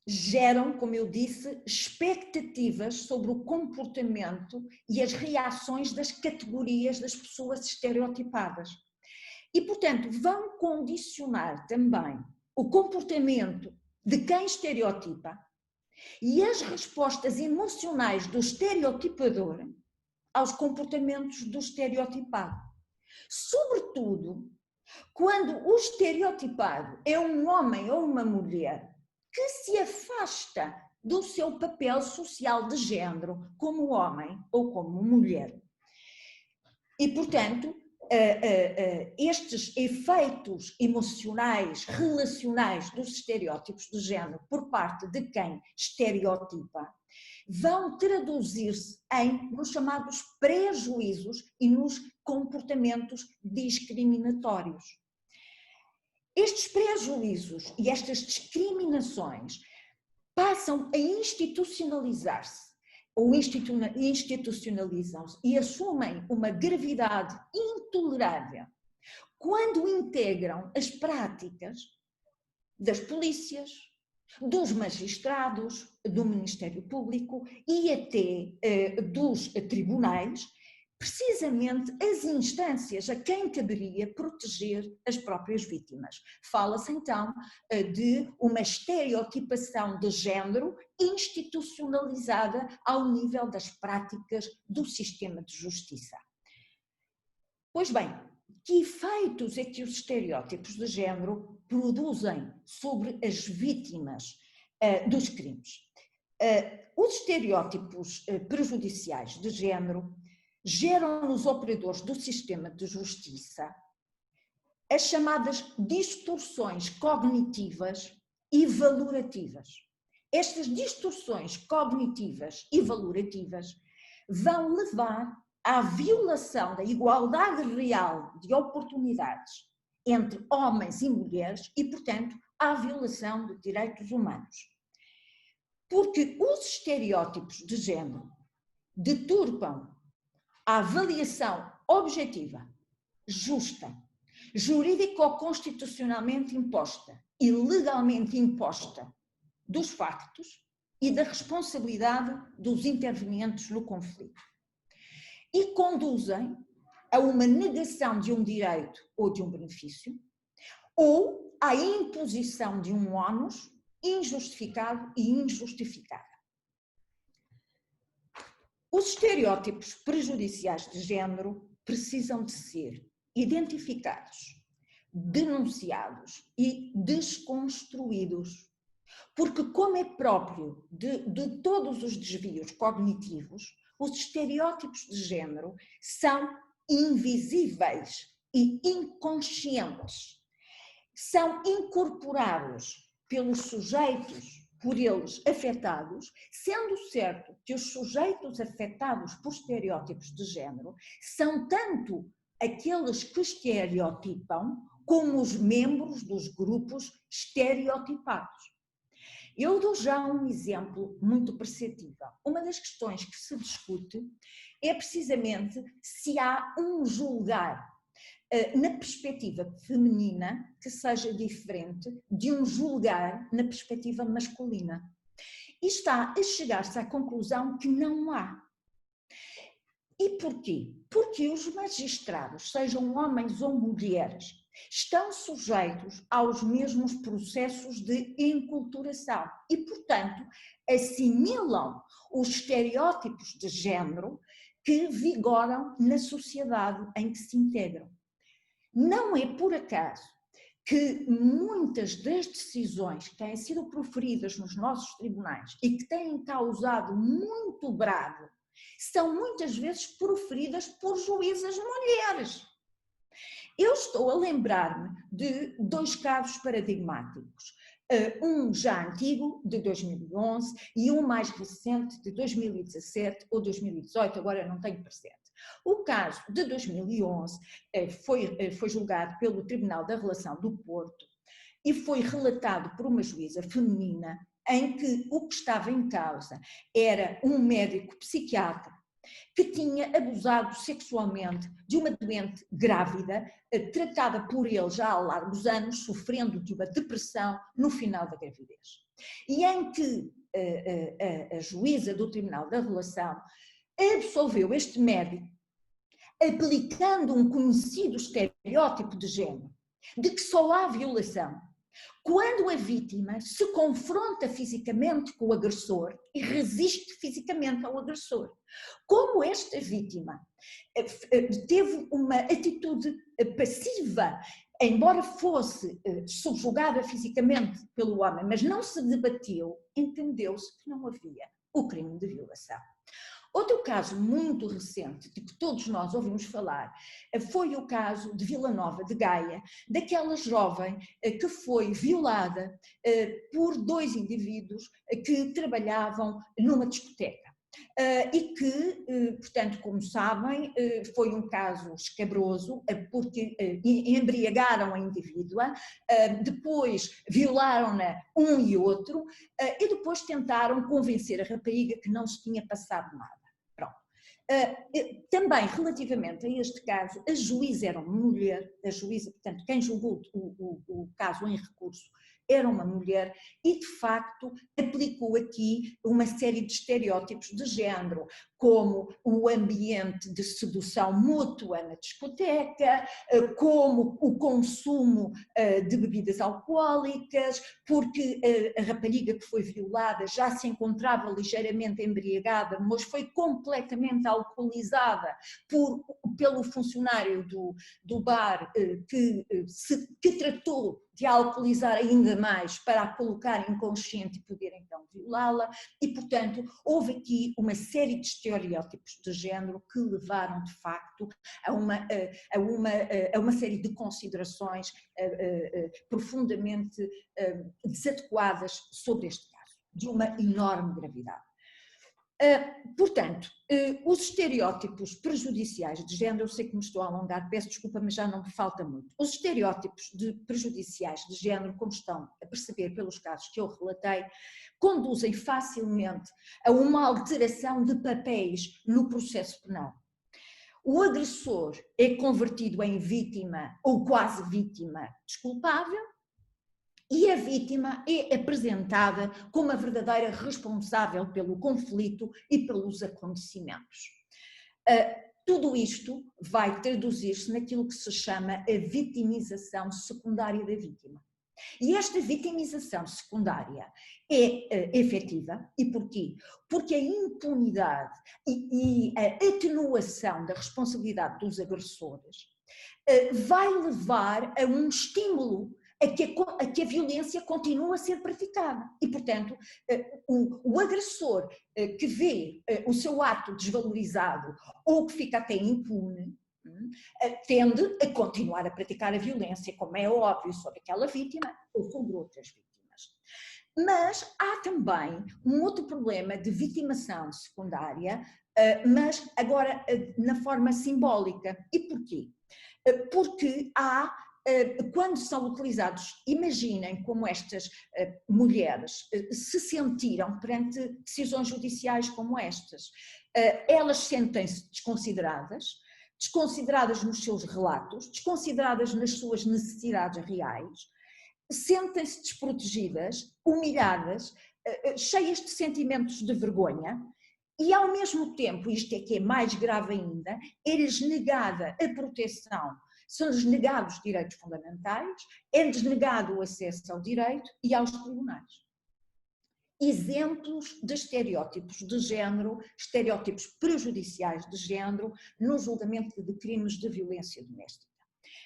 geram, como eu disse, expectativas sobre o comportamento e as reações das categorias das pessoas estereotipadas. E, portanto, vão condicionar também o comportamento de quem estereotipa e as respostas emocionais do estereotipador aos comportamentos do estereotipado. Sobretudo, quando o estereotipado é um homem ou uma mulher que se afasta do seu papel social de género como homem ou como mulher. E, portanto, estes efeitos emocionais, relacionais dos estereótipos de género por parte de quem estereotipa vão traduzir-se nos chamados prejuízos e nos comportamentos discriminatórios. Estes prejuízos e estas discriminações passam a institucionalizar-se ou institucionalizam-se e assumem uma gravidade intolerável quando integram as práticas das polícias, dos magistrados, do Ministério Público e até dos tribunais, precisamente as instâncias a quem caberia proteger as próprias vítimas. Fala-se então de uma estereotipação de género institucionalizada ao nível das práticas do sistema de justiça. Pois bem, que efeitos é que os estereótipos de género produzem sobre as vítimas dos crimes? Os estereótipos prejudiciais de género geram nos operadores do sistema de justiça as chamadas distorções cognitivas e valorativas. Estas distorções cognitivas e valorativas vão levar à violação da igualdade real de oportunidades entre homens e mulheres e, portanto, à violação de direitos humanos. Porque os estereótipos de género deturpam a avaliação objetiva, justa, jurídico-constitucionalmente imposta e legalmente imposta dos factos e da responsabilidade dos intervenientes no conflito. E conduzem a uma negação de um direito ou de um benefício ou à imposição de um ónus injustificado e injustificado. Os estereótipos prejudiciais de género precisam de ser identificados, denunciados e desconstruídos, porque, como é próprio de todos os desvios cognitivos, os estereótipos de género são invisíveis e inconscientes. São incorporados pelos sujeitos por eles afetados, sendo certo que os sujeitos afetados por estereótipos de género são tanto aqueles que estereotipam como os membros dos grupos estereotipados. Eu dou já um exemplo muito perceptível. Uma das questões que se discute é precisamente se há um julgar na perspectiva feminina que seja diferente de um julgar na perspectiva masculina. E está a chegar-se à conclusão que não há. E porquê? Porque os magistrados, sejam homens ou mulheres, estão sujeitos aos mesmos processos de enculturação e, portanto, assimilam os estereótipos de género que vigoram na sociedade em que se integram. Não é por acaso que muitas das decisões que têm sido proferidas nos nossos tribunais e que têm causado muito brado, são muitas vezes proferidas por juízas mulheres. Eu estou a lembrar-me de 2 casos paradigmáticos, um já antigo, de 2011, e um mais recente, de 2017 ou 2018, agora não tenho presente. O caso de 2011 foi julgado pelo Tribunal da Relação do Porto e foi relatado por uma juíza feminina em que o que estava em causa era um médico psiquiatra que tinha abusado sexualmente de uma doente grávida, tratada por ele já há largos anos, sofrendo de uma depressão no final da gravidez. E em que a juíza do Tribunal da Relação absolveu este médico, aplicando um conhecido estereótipo de género, de que só há violação quando a vítima se confronta fisicamente com o agressor e resiste fisicamente ao agressor. Como esta vítima teve uma atitude passiva, embora fosse subjugada fisicamente pelo homem, mas não se debateu, entendeu-se que não havia o crime de violação. Outro caso muito recente, de que todos nós ouvimos falar, foi o caso de Vila Nova de Gaia, daquela jovem que foi violada por 2 indivíduos que trabalhavam numa discoteca. E que, portanto, como sabem, foi um caso escabroso, porque embriagaram a indivídua, depois violaram-na um e outro, e depois tentaram convencer a rapariga que não se tinha passado nada. Também, relativamente a este caso, a juíza era uma mulher, a juíza, portanto, quem julgou o caso em recurso era uma mulher e, de facto, aplicou aqui uma série de estereótipos de género, como o ambiente de sedução mútua na discoteca, como o consumo de bebidas alcoólicas, porque a rapariga que foi violada já se encontrava ligeiramente embriagada, mas foi completamente alcoolizada pelo funcionário do bar que tratou de alcoolizar ainda mais para a colocar inconsciente e poder então violá-la, e portanto houve aqui uma série de estereótipos de género que levaram de facto a uma série de considerações profundamente desadequadas sobre este caso, de uma enorme gravidade. Portanto, os estereótipos prejudiciais de género, eu sei que me estou a alongar, peço desculpa, mas já não me falta muito. Os estereótipos prejudiciais de género, como estão a perceber pelos casos que eu relatei, conduzem facilmente a uma alteração de papéis no processo penal. O agressor é convertido em vítima ou quase vítima desculpável, e a vítima é apresentada como a verdadeira responsável pelo conflito e pelos acontecimentos. Tudo isto vai traduzir-se naquilo que se chama a vitimização secundária da vítima. E esta vitimização secundária é efetiva. E porquê? Porque a impunidade e a atenuação da responsabilidade dos agressores vai levar a um estímulo a que a violência continua a ser praticada. E, portanto, o agressor que vê o seu ato desvalorizado ou que fica até impune, tende a continuar a praticar a violência, como é óbvio, sobre aquela vítima ou sobre outras vítimas. Mas há também um outro problema de vitimação secundária, mas agora na forma simbólica. E porquê? Porque quando são utilizados, imaginem como estas mulheres se sentiram perante decisões judiciais como estas. Elas sentem-se desconsideradas nos seus relatos, desconsideradas nas suas necessidades reais, sentem-se desprotegidas, humilhadas, cheias de sentimentos de vergonha. E ao mesmo tempo, isto é que é mais grave ainda, é-lhes negada a proteção, são-lhes negados direitos fundamentais, é-lhes negado o acesso ao direito e aos tribunais. Exemplos de estereótipos de género, estereótipos prejudiciais de género no julgamento de crimes de violência doméstica.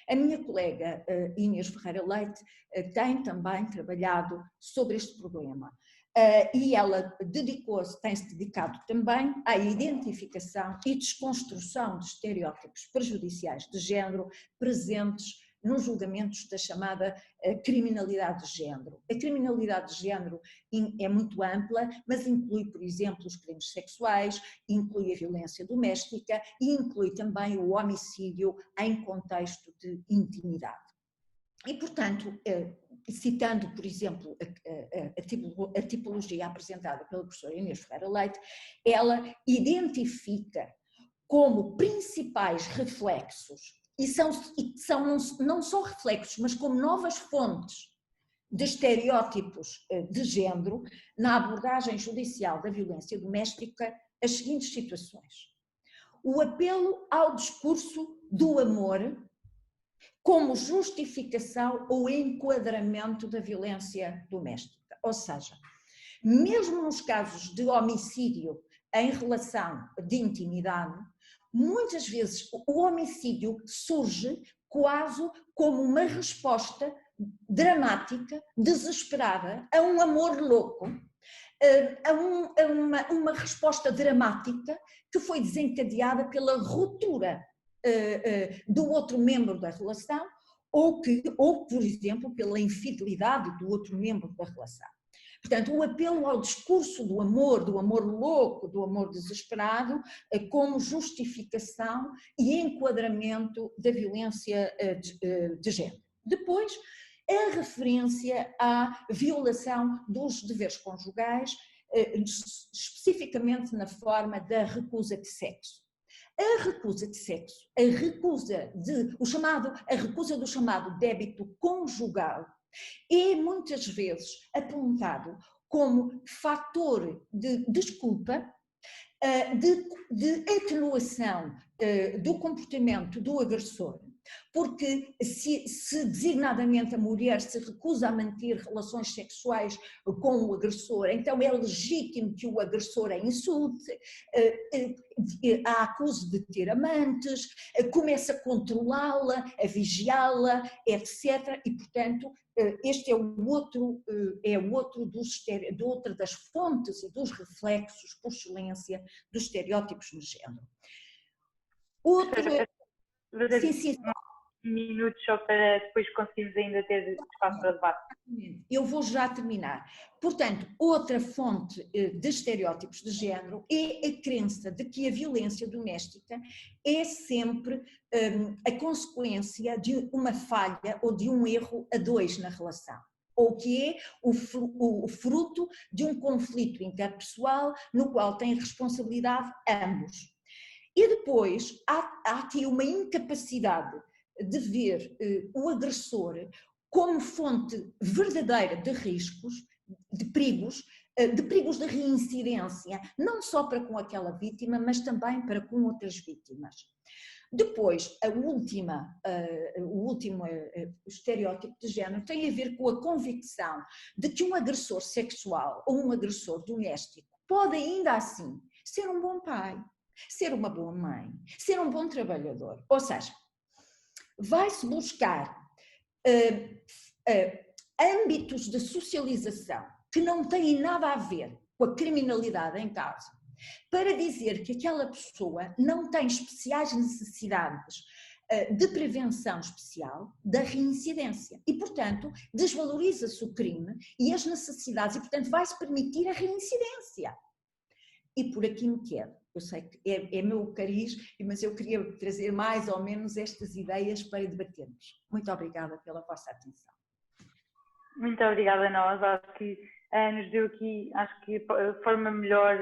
A minha colega Inês Ferreira Leite tem também trabalhado sobre este problema. E ela tem-se dedicado também à identificação e desconstrução de estereótipos prejudiciais de género presentes nos julgamentos da chamada criminalidade de género. A criminalidade de género é muito ampla, mas inclui, por exemplo, os crimes sexuais, inclui a violência doméstica e inclui também o homicídio em contexto de intimidade. E, portanto, citando, por exemplo, a tipologia apresentada pela professora Inês Ferreira Leite, ela identifica como principais reflexos, e são não só reflexos, mas como novas fontes de estereótipos de género, na abordagem judicial da violência doméstica, as seguintes situações. O apelo ao discurso do amor como justificação ou enquadramento da violência doméstica. Ou seja, mesmo nos casos de homicídio em relação de intimidade, muitas vezes o homicídio surge quase como uma resposta dramática, desesperada, a um amor louco, a uma resposta dramática que foi desencadeada pela ruptura do outro membro da relação ou, por exemplo, pela infidelidade do outro membro da relação. Portanto, o apelo ao discurso do amor louco, do amor desesperado, como justificação e enquadramento da violência de género. Depois, a referência à violação dos deveres conjugais, especificamente na forma da recusa de sexo. A recusa de sexo, a recusa do chamado débito conjugal é muitas vezes apontado como fator de desculpa, de atenuação do comportamento do agressor, porque se designadamente a mulher se recusa a manter relações sexuais com o agressor, então é legítimo que o agressor a insulte, a acuse de ter amantes, começa a controlá-la, a vigiá-la, etc. E, portanto, este é outra das fontes e dos reflexos, por excelência, dos estereótipos no género. Sim. Minutos só para depois conseguirmos ainda ter espaço para debate. Eu vou já terminar. Portanto, outra fonte de estereótipos de género é a crença de que a violência doméstica é sempre a consequência de uma falha ou de um erro a dois na relação, ou que é o fruto de um conflito interpessoal no qual têm responsabilidade ambos. E depois há aqui uma incapacidade de ver o agressor como fonte verdadeira de riscos, de perigos de reincidência, não só para com aquela vítima, mas também para com outras vítimas. Depois, o último estereótipo de género tem a ver com a convicção de que um agressor sexual ou um agressor doméstico pode ainda assim ser um bom pai, ser uma boa mãe, ser um bom trabalhador. Ou seja, vai-se buscar âmbitos de socialização que não têm nada a ver com a criminalidade em causa, para dizer que aquela pessoa não tem especiais necessidades de prevenção especial da reincidência e, portanto, desvaloriza-se o crime e as necessidades e, portanto, vai-se permitir a reincidência. E por aqui me quedo. Eu sei que é meu cariz, mas eu queria trazer mais ou menos estas ideias para debatermos. Muito obrigada pela vossa atenção. Muito obrigada a nós. Acho que nos deu aqui, acho que a forma melhor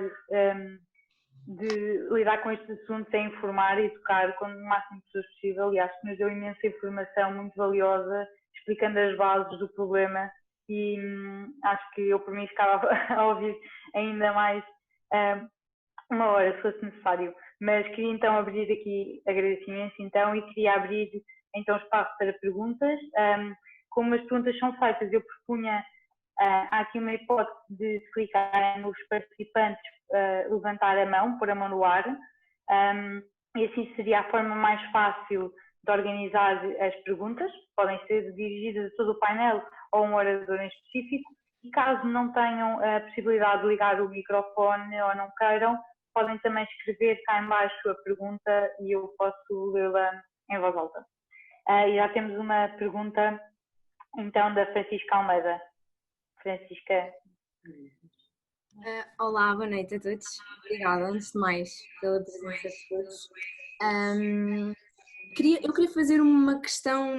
de lidar com estes assuntos é informar e educar com o máximo de pessoas possível, e acho que nos deu imensa informação muito valiosa, explicando as bases do problema, e acho que eu por mim ficava a ouvir ainda mais uma hora se fosse necessário, mas queria então abrir aqui, agradeço imenso então, e queria abrir então espaço para perguntas. Como as perguntas são feitas, eu propunha, há aqui uma hipótese de clicar nos participantes, levantar a mão, pôr a mão no ar, e assim seria a forma mais fácil de organizar as perguntas, podem ser dirigidas a todo o painel ou a um orador em específico, e caso não tenham a possibilidade de ligar o microfone ou não queiram, podem também escrever cá em baixo a pergunta e eu posso lê-la em voz alta. E já temos uma pergunta, então, da Francisca Almeida. Francisca. Olá, boa noite a todos. Obrigada, antes de mais, pela presença de todos. Eu queria fazer uma questão,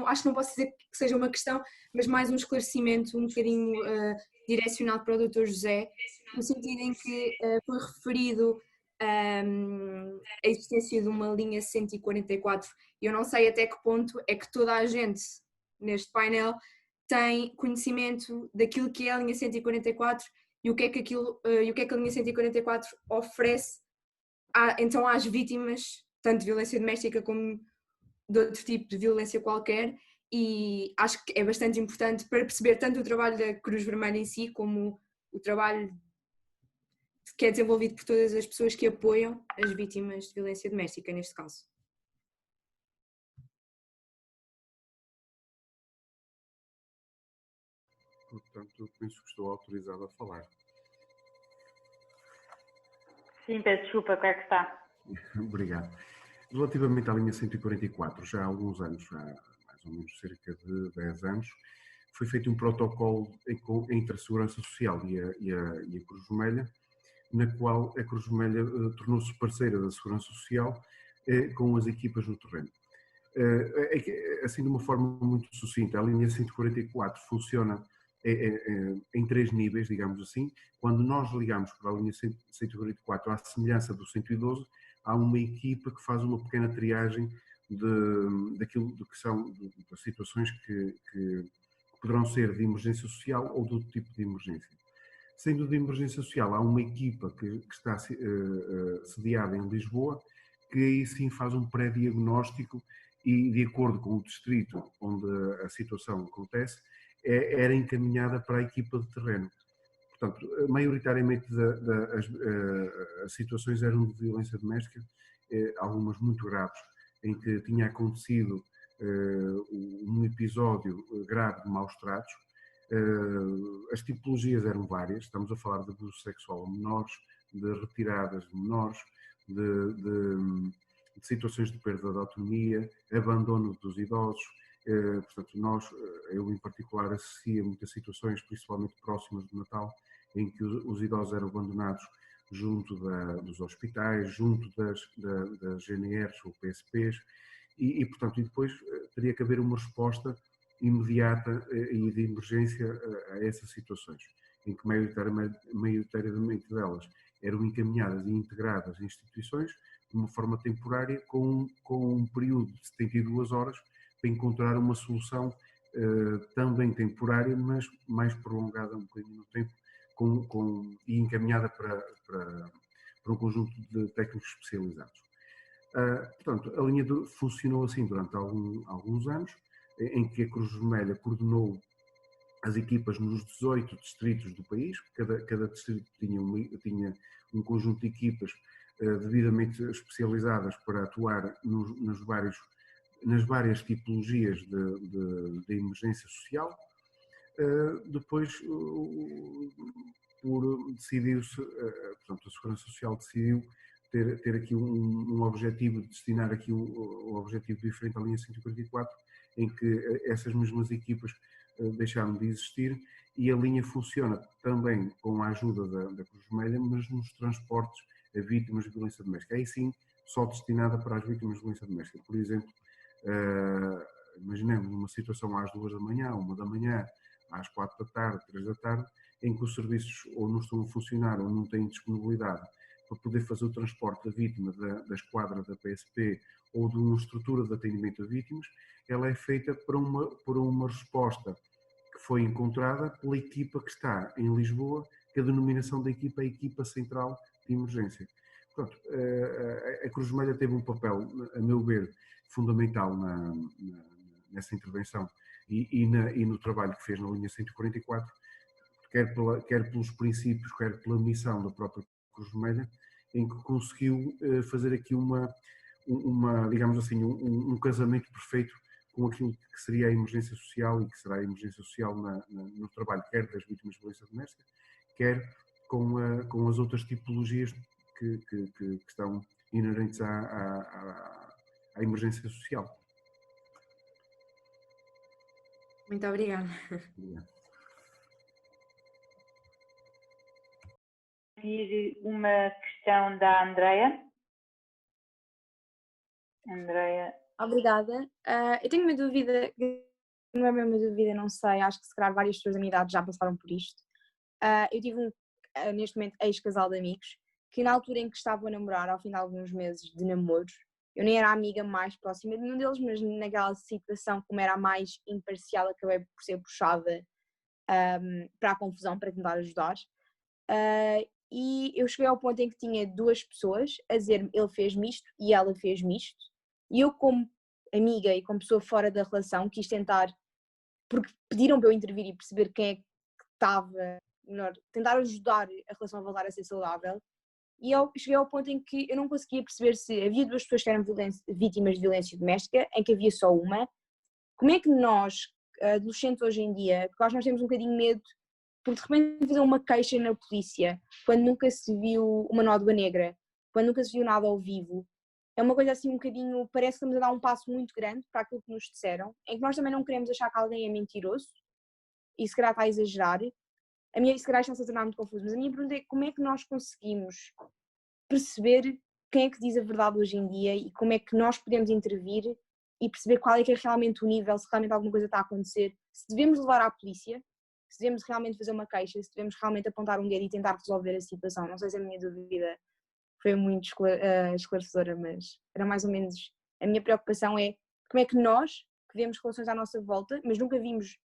acho que não posso dizer que seja uma questão, mas mais um esclarecimento um bocadinho direcionado para o Dr. José, no sentido em que foi referido a existência de uma linha 144. Eu não sei até que ponto é que toda a gente neste painel tem conhecimento daquilo que é a linha 144 e o que é que a linha 144 oferece então às vítimas, tanto de violência doméstica como de outro tipo de violência qualquer, e acho que é bastante importante para perceber tanto o trabalho da Cruz Vermelha em si, como o trabalho que é desenvolvido por todas as pessoas que apoiam as vítimas de violência doméstica, neste caso. Portanto, eu penso que estou autorizado a falar. Sim, peço desculpa, como é que está? Obrigado. Relativamente à linha 144, já há alguns anos, há mais ou menos cerca de 10 anos, foi feito um protocolo entre a Segurança Social e a Cruz Vermelha, na qual a Cruz Vermelha tornou-se parceira da Segurança Social com as equipas no terreno. Assim, de uma forma muito sucinta, a linha 144 funciona em 3 níveis, digamos assim. Quando nós ligamos para a linha 144, à semelhança do 112, há uma equipa que faz uma pequena triagem daquilo que são das situações que poderão ser de emergência social ou de outro tipo de emergência. Sendo de emergência social, há uma equipa que está sediada em Lisboa, que aí sim faz um pré-diagnóstico e, de acordo com o distrito onde a situação acontece, era encaminhada para a equipa de terreno. Portanto, maioritariamente as situações eram de violência doméstica, algumas muito graves, em que tinha acontecido um episódio grave de maus tratos. As tipologias eram várias, estamos a falar de abuso sexual a menores, de retiradas de menores, de situações de perda de autonomia, abandono dos idosos. Portanto, eu em particular associa muitas situações, principalmente próximas do Natal, em que os idosos eram abandonados junto dos hospitais, junto das GNRs ou PSPs, e portanto, e depois teria que haver uma resposta imediata e de emergência a essas situações, em que maioritariamente delas eram encaminhadas e integradas em instituições de uma forma temporária, com um período de 72 horas para encontrar uma solução também temporária, mas mais prolongada um bocadinho no tempo, e encaminhada para um conjunto de técnicos especializados. Portanto, a linha funcionou assim durante alguns anos, em que a Cruz Vermelha coordenou as equipas nos 18 distritos do país. Cada distrito tinha um conjunto de equipas devidamente especializadas para atuar nas várias tipologias de emergência social. Depois, decidiu-se, portanto, a Segurança Social decidiu ter aqui um objetivo, destinar aqui um objetivo diferente à linha 144, em que essas mesmas equipas deixaram de existir, e a linha funciona também com a ajuda da Cruz Vermelha, mas nos transportes a vítimas de violência doméstica. Aí sim, só destinada para as vítimas de violência doméstica. Por exemplo, imaginemos uma situação às 2 da manhã, 1 da manhã, às 4 da tarde, 3 da tarde, em que os serviços ou não estão a funcionar ou não têm disponibilidade para poder fazer o transporte da vítima da esquadra da PSP ou de uma estrutura de atendimento a vítimas. Ela é feita por uma resposta que foi encontrada pela equipa que está em Lisboa, que a denominação da equipa é a Equipa Central de Emergência. Portanto, a Cruz Vermelha teve um papel, a meu ver, fundamental nessa intervenção e no trabalho que fez na linha 144, quer pelos princípios, quer pela missão da própria Cruz Vermelha, em que conseguiu fazer aqui uma digamos assim, um casamento perfeito com aquilo que seria a emergência social e que será a emergência social no trabalho, quer das vítimas de violência doméstica, quer com as outras tipologias que estão inerentes à emergência social. Muito obrigada. E uma questão da Andreia. Andreia. Obrigada. Eu tenho uma dúvida, não é bem uma dúvida, não sei, acho que se calhar várias pessoas da minha idade já passaram por isto. Eu tive neste momento, ex-casal de amigos, que na altura em que estavam a namorar, ao final de alguns meses de namoros, eu nem era a amiga mais próxima de nenhum deles, mas naquela situação, como era a mais imparcial, acabei por ser puxada para a confusão, para tentar ajudar. E eu cheguei ao ponto em que tinha duas pessoas a dizer-me ele fez-me isto e ela fez-me isto, e eu, como amiga e como pessoa fora da relação, quis tentar, porque pediram para eu intervir e perceber quem é que estava melhor, tentar ajudar a relação a voltar a ser saudável. E eu cheguei ao ponto em que eu não conseguia perceber se havia duas pessoas que eram vítimas de violência doméstica, em que havia só uma. Como é que nós, adolescentes hoje em dia, porque nós temos um bocadinho medo, porque de repente fazer uma queixa na polícia, quando nunca se viu uma nódoa negra, quando nunca se viu nada ao vivo, é uma coisa assim um bocadinho, parece que estamos a dar um passo muito grande para aquilo que nos disseram, em que nós também não queremos achar que alguém é mentiroso, e se calhar está a exagerar. A minha, se calhar está-se a tornar muito confuso, mas a minha pergunta é como é que nós conseguimos perceber quem é que diz a verdade hoje em dia e como é que nós podemos intervir e perceber qual é que é realmente o nível, se realmente alguma coisa está a acontecer, se devemos levar à polícia, se devemos realmente fazer uma queixa, se devemos realmente apontar um dedo e tentar resolver a situação. Não sei se a minha dúvida foi muito esclarecedora, mas era mais ou menos, a minha preocupação é como é que nós, que vemos relações à nossa volta, mas nunca vimos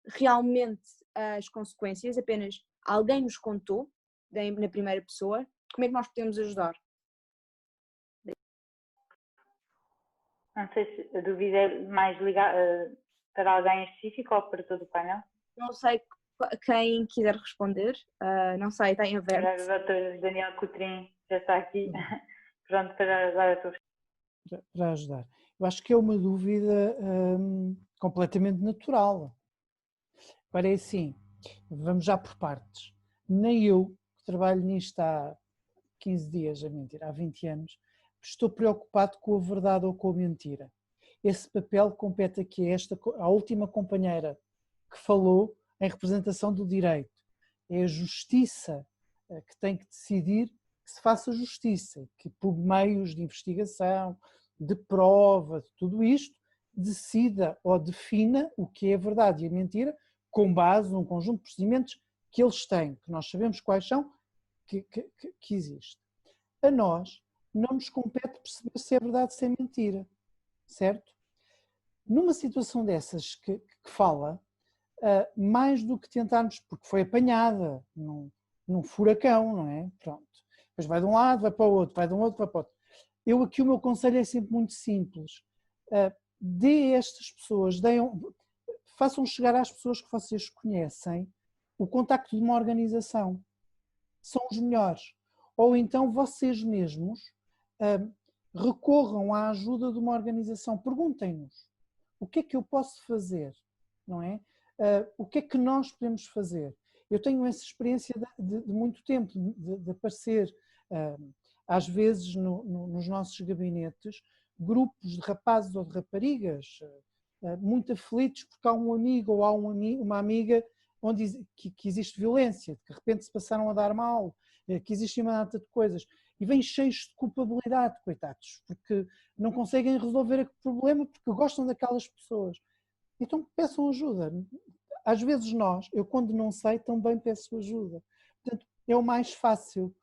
realmente as consequências, apenas alguém nos contou, na primeira pessoa, como é que nós podemos ajudar? Não sei se a dúvida é mais ligada para alguém em específico ou para todo o painel. Não sei quem quiser responder, não sei, está em aberto. O Dr. Daniel Coutrinho já está aqui, pronto para dar a tua para ajudar. Eu acho que é uma dúvida completamente natural. Agora é assim, vamos já por partes. Nem eu, que trabalho nisto há 15 dias, a mentira, há 20 anos, estou preocupado com a verdade ou com a mentira. Esse papel compete aqui a última companheira que falou em representação do direito. É a justiça que tem que decidir que se faça justiça, que por meios de investigação, de prova, de tudo isto, decida ou defina o que é a verdade e a mentira com base num conjunto de procedimentos que eles têm, que nós sabemos quais são, que existe. A nós não nos compete perceber se é verdade ou se é mentira, certo? Numa situação dessas que fala, mais do que tentarmos, porque foi apanhada num furacão, não é? Pronto. Depois vai de um lado, vai para o outro, vai de um outro, vai para o outro. Aqui o meu conselho é sempre muito simples. Dê a estas pessoas, façam chegar às pessoas que vocês conhecem o contacto de uma organização. São os melhores. Ou então vocês mesmos recorram à ajuda de uma organização. Perguntem-nos o que é que eu posso fazer, não é? O que é que nós podemos fazer? Eu tenho essa experiência de muito tempo, de aparecer às vezes nos nossos gabinetes grupos de rapazes ou de raparigas muito aflitos porque há um amigo ou há uma amiga onde que existe violência, que de repente se passaram a dar mal, que existe uma data de coisas e vêm cheios de culpabilidade, coitados, porque não conseguem resolver o problema porque gostam daquelas pessoas. Então peçam ajuda. Às vezes eu quando não sei também peço ajuda. Portanto, é o mais fácil,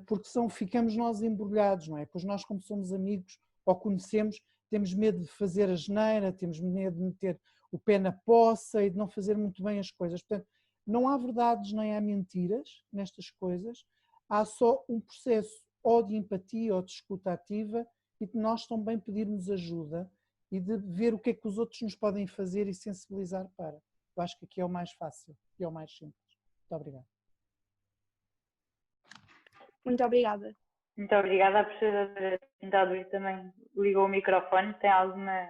porque ficamos nós embrulhados, não é? Pois nós, como somos amigos ou conhecemos, temos medo de fazer a geneira, temos medo de meter o pé na poça e de não fazer muito bem as coisas. Portanto, não há verdades nem há mentiras nestas coisas, há só um processo ou de empatia ou de escuta ativa e de nós também pedirmos ajuda e de ver o que é que os outros nos podem fazer e sensibilizar para. Eu acho que aqui é o mais fácil e é o mais simples. Muito obrigada. Muito obrigada. Muito obrigada. A professora Tintaduri também ligou o microfone. Tem alguma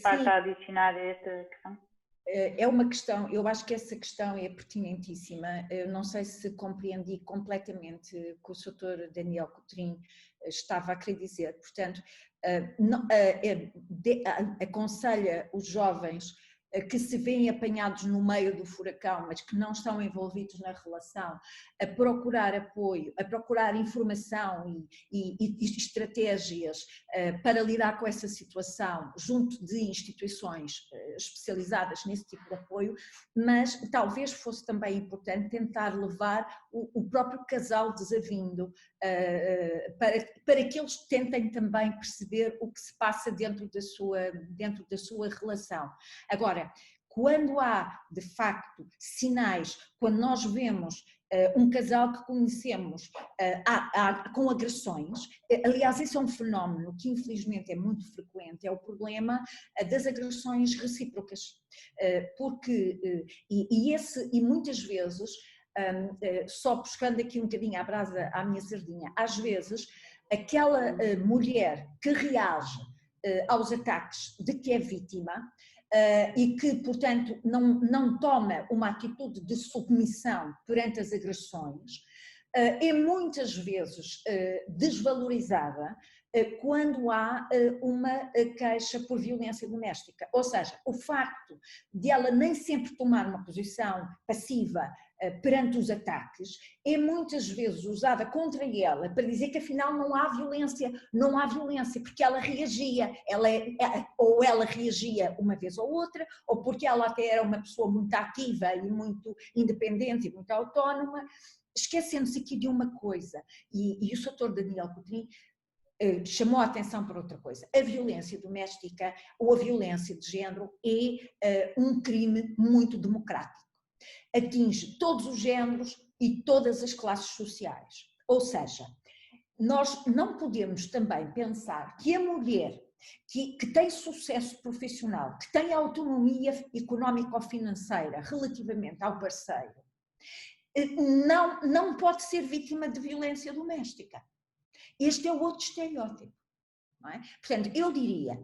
parte a adicionar a esta questão? É uma questão, eu acho que essa questão é pertinentíssima. Eu não sei se compreendi completamente o que o Sr. Daniel Coutrinho estava a querer dizer. Portanto, aconselha os jovens que se veem apanhados no meio do furacão, mas que não estão envolvidos na relação, a procurar apoio, a procurar informação e estratégias para lidar com essa situação junto de instituições especializadas nesse tipo de apoio, mas talvez fosse também importante tentar levar o próprio casal desavindo para que eles tentem também perceber o que se passa dentro da sua relação. Agora, quando há, de facto, sinais, quando nós vemos um casal que conhecemos com agressões, aliás, isso é um fenómeno que infelizmente é muito frequente, é o problema das agressões recíprocas, porque, e muitas vezes, só buscando aqui um bocadinho a brasa à minha sardinha, às vezes aquela mulher que reage aos ataques de que é vítima e que, portanto, não toma uma atitude de submissão perante as agressões, é muitas vezes desvalorizada quando há uma queixa por violência doméstica. Ou seja, o facto de ela nem sempre tomar uma posição passiva perante os ataques é muitas vezes usada contra ela para dizer que afinal não há violência porque ela reagia, ou ela reagia uma vez ou outra, ou porque ela até era uma pessoa muito ativa e muito independente e muito autónoma, esquecendo-se aqui de uma coisa, e o Sr. Daniel Coutrinho chamou a atenção para outra coisa. A violência doméstica ou a violência de género é um crime muito democrático. Atinge todos os géneros e todas as classes sociais. Ou seja, nós não podemos também pensar que a mulher que tem sucesso profissional, que tem autonomia económica ou financeira relativamente ao parceiro, não pode ser vítima de violência doméstica. Este é o outro estereótipo, não é? Portanto, eu diria,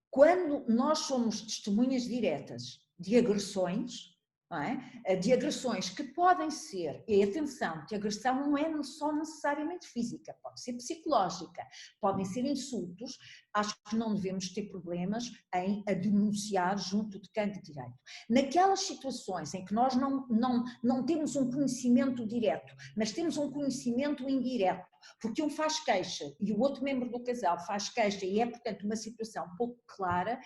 quando nós somos testemunhas diretas de agressões, não é? De agressões que podem ser, e atenção, que a agressão não é só necessariamente física, pode ser psicológica, podem ser insultos, acho que não devemos ter problemas em a denunciar junto de quem de direito. Naquelas situações em que nós não temos um conhecimento direto, mas temos um conhecimento indireto, porque um faz queixa e o outro membro do casal faz queixa e é, portanto, uma situação pouco clara,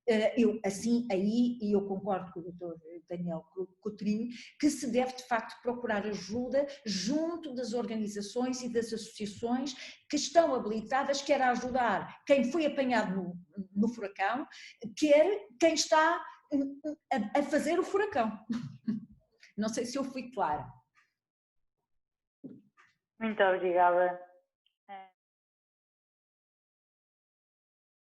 e eu concordo com o Dr. Daniel Coutrinho, que se deve de facto procurar ajuda junto das organizações e das associações que estão habilitadas, quer a ajudar quem foi apanhado no furacão, quer quem está a fazer o furacão. Não sei se eu fui clara. Muito obrigada.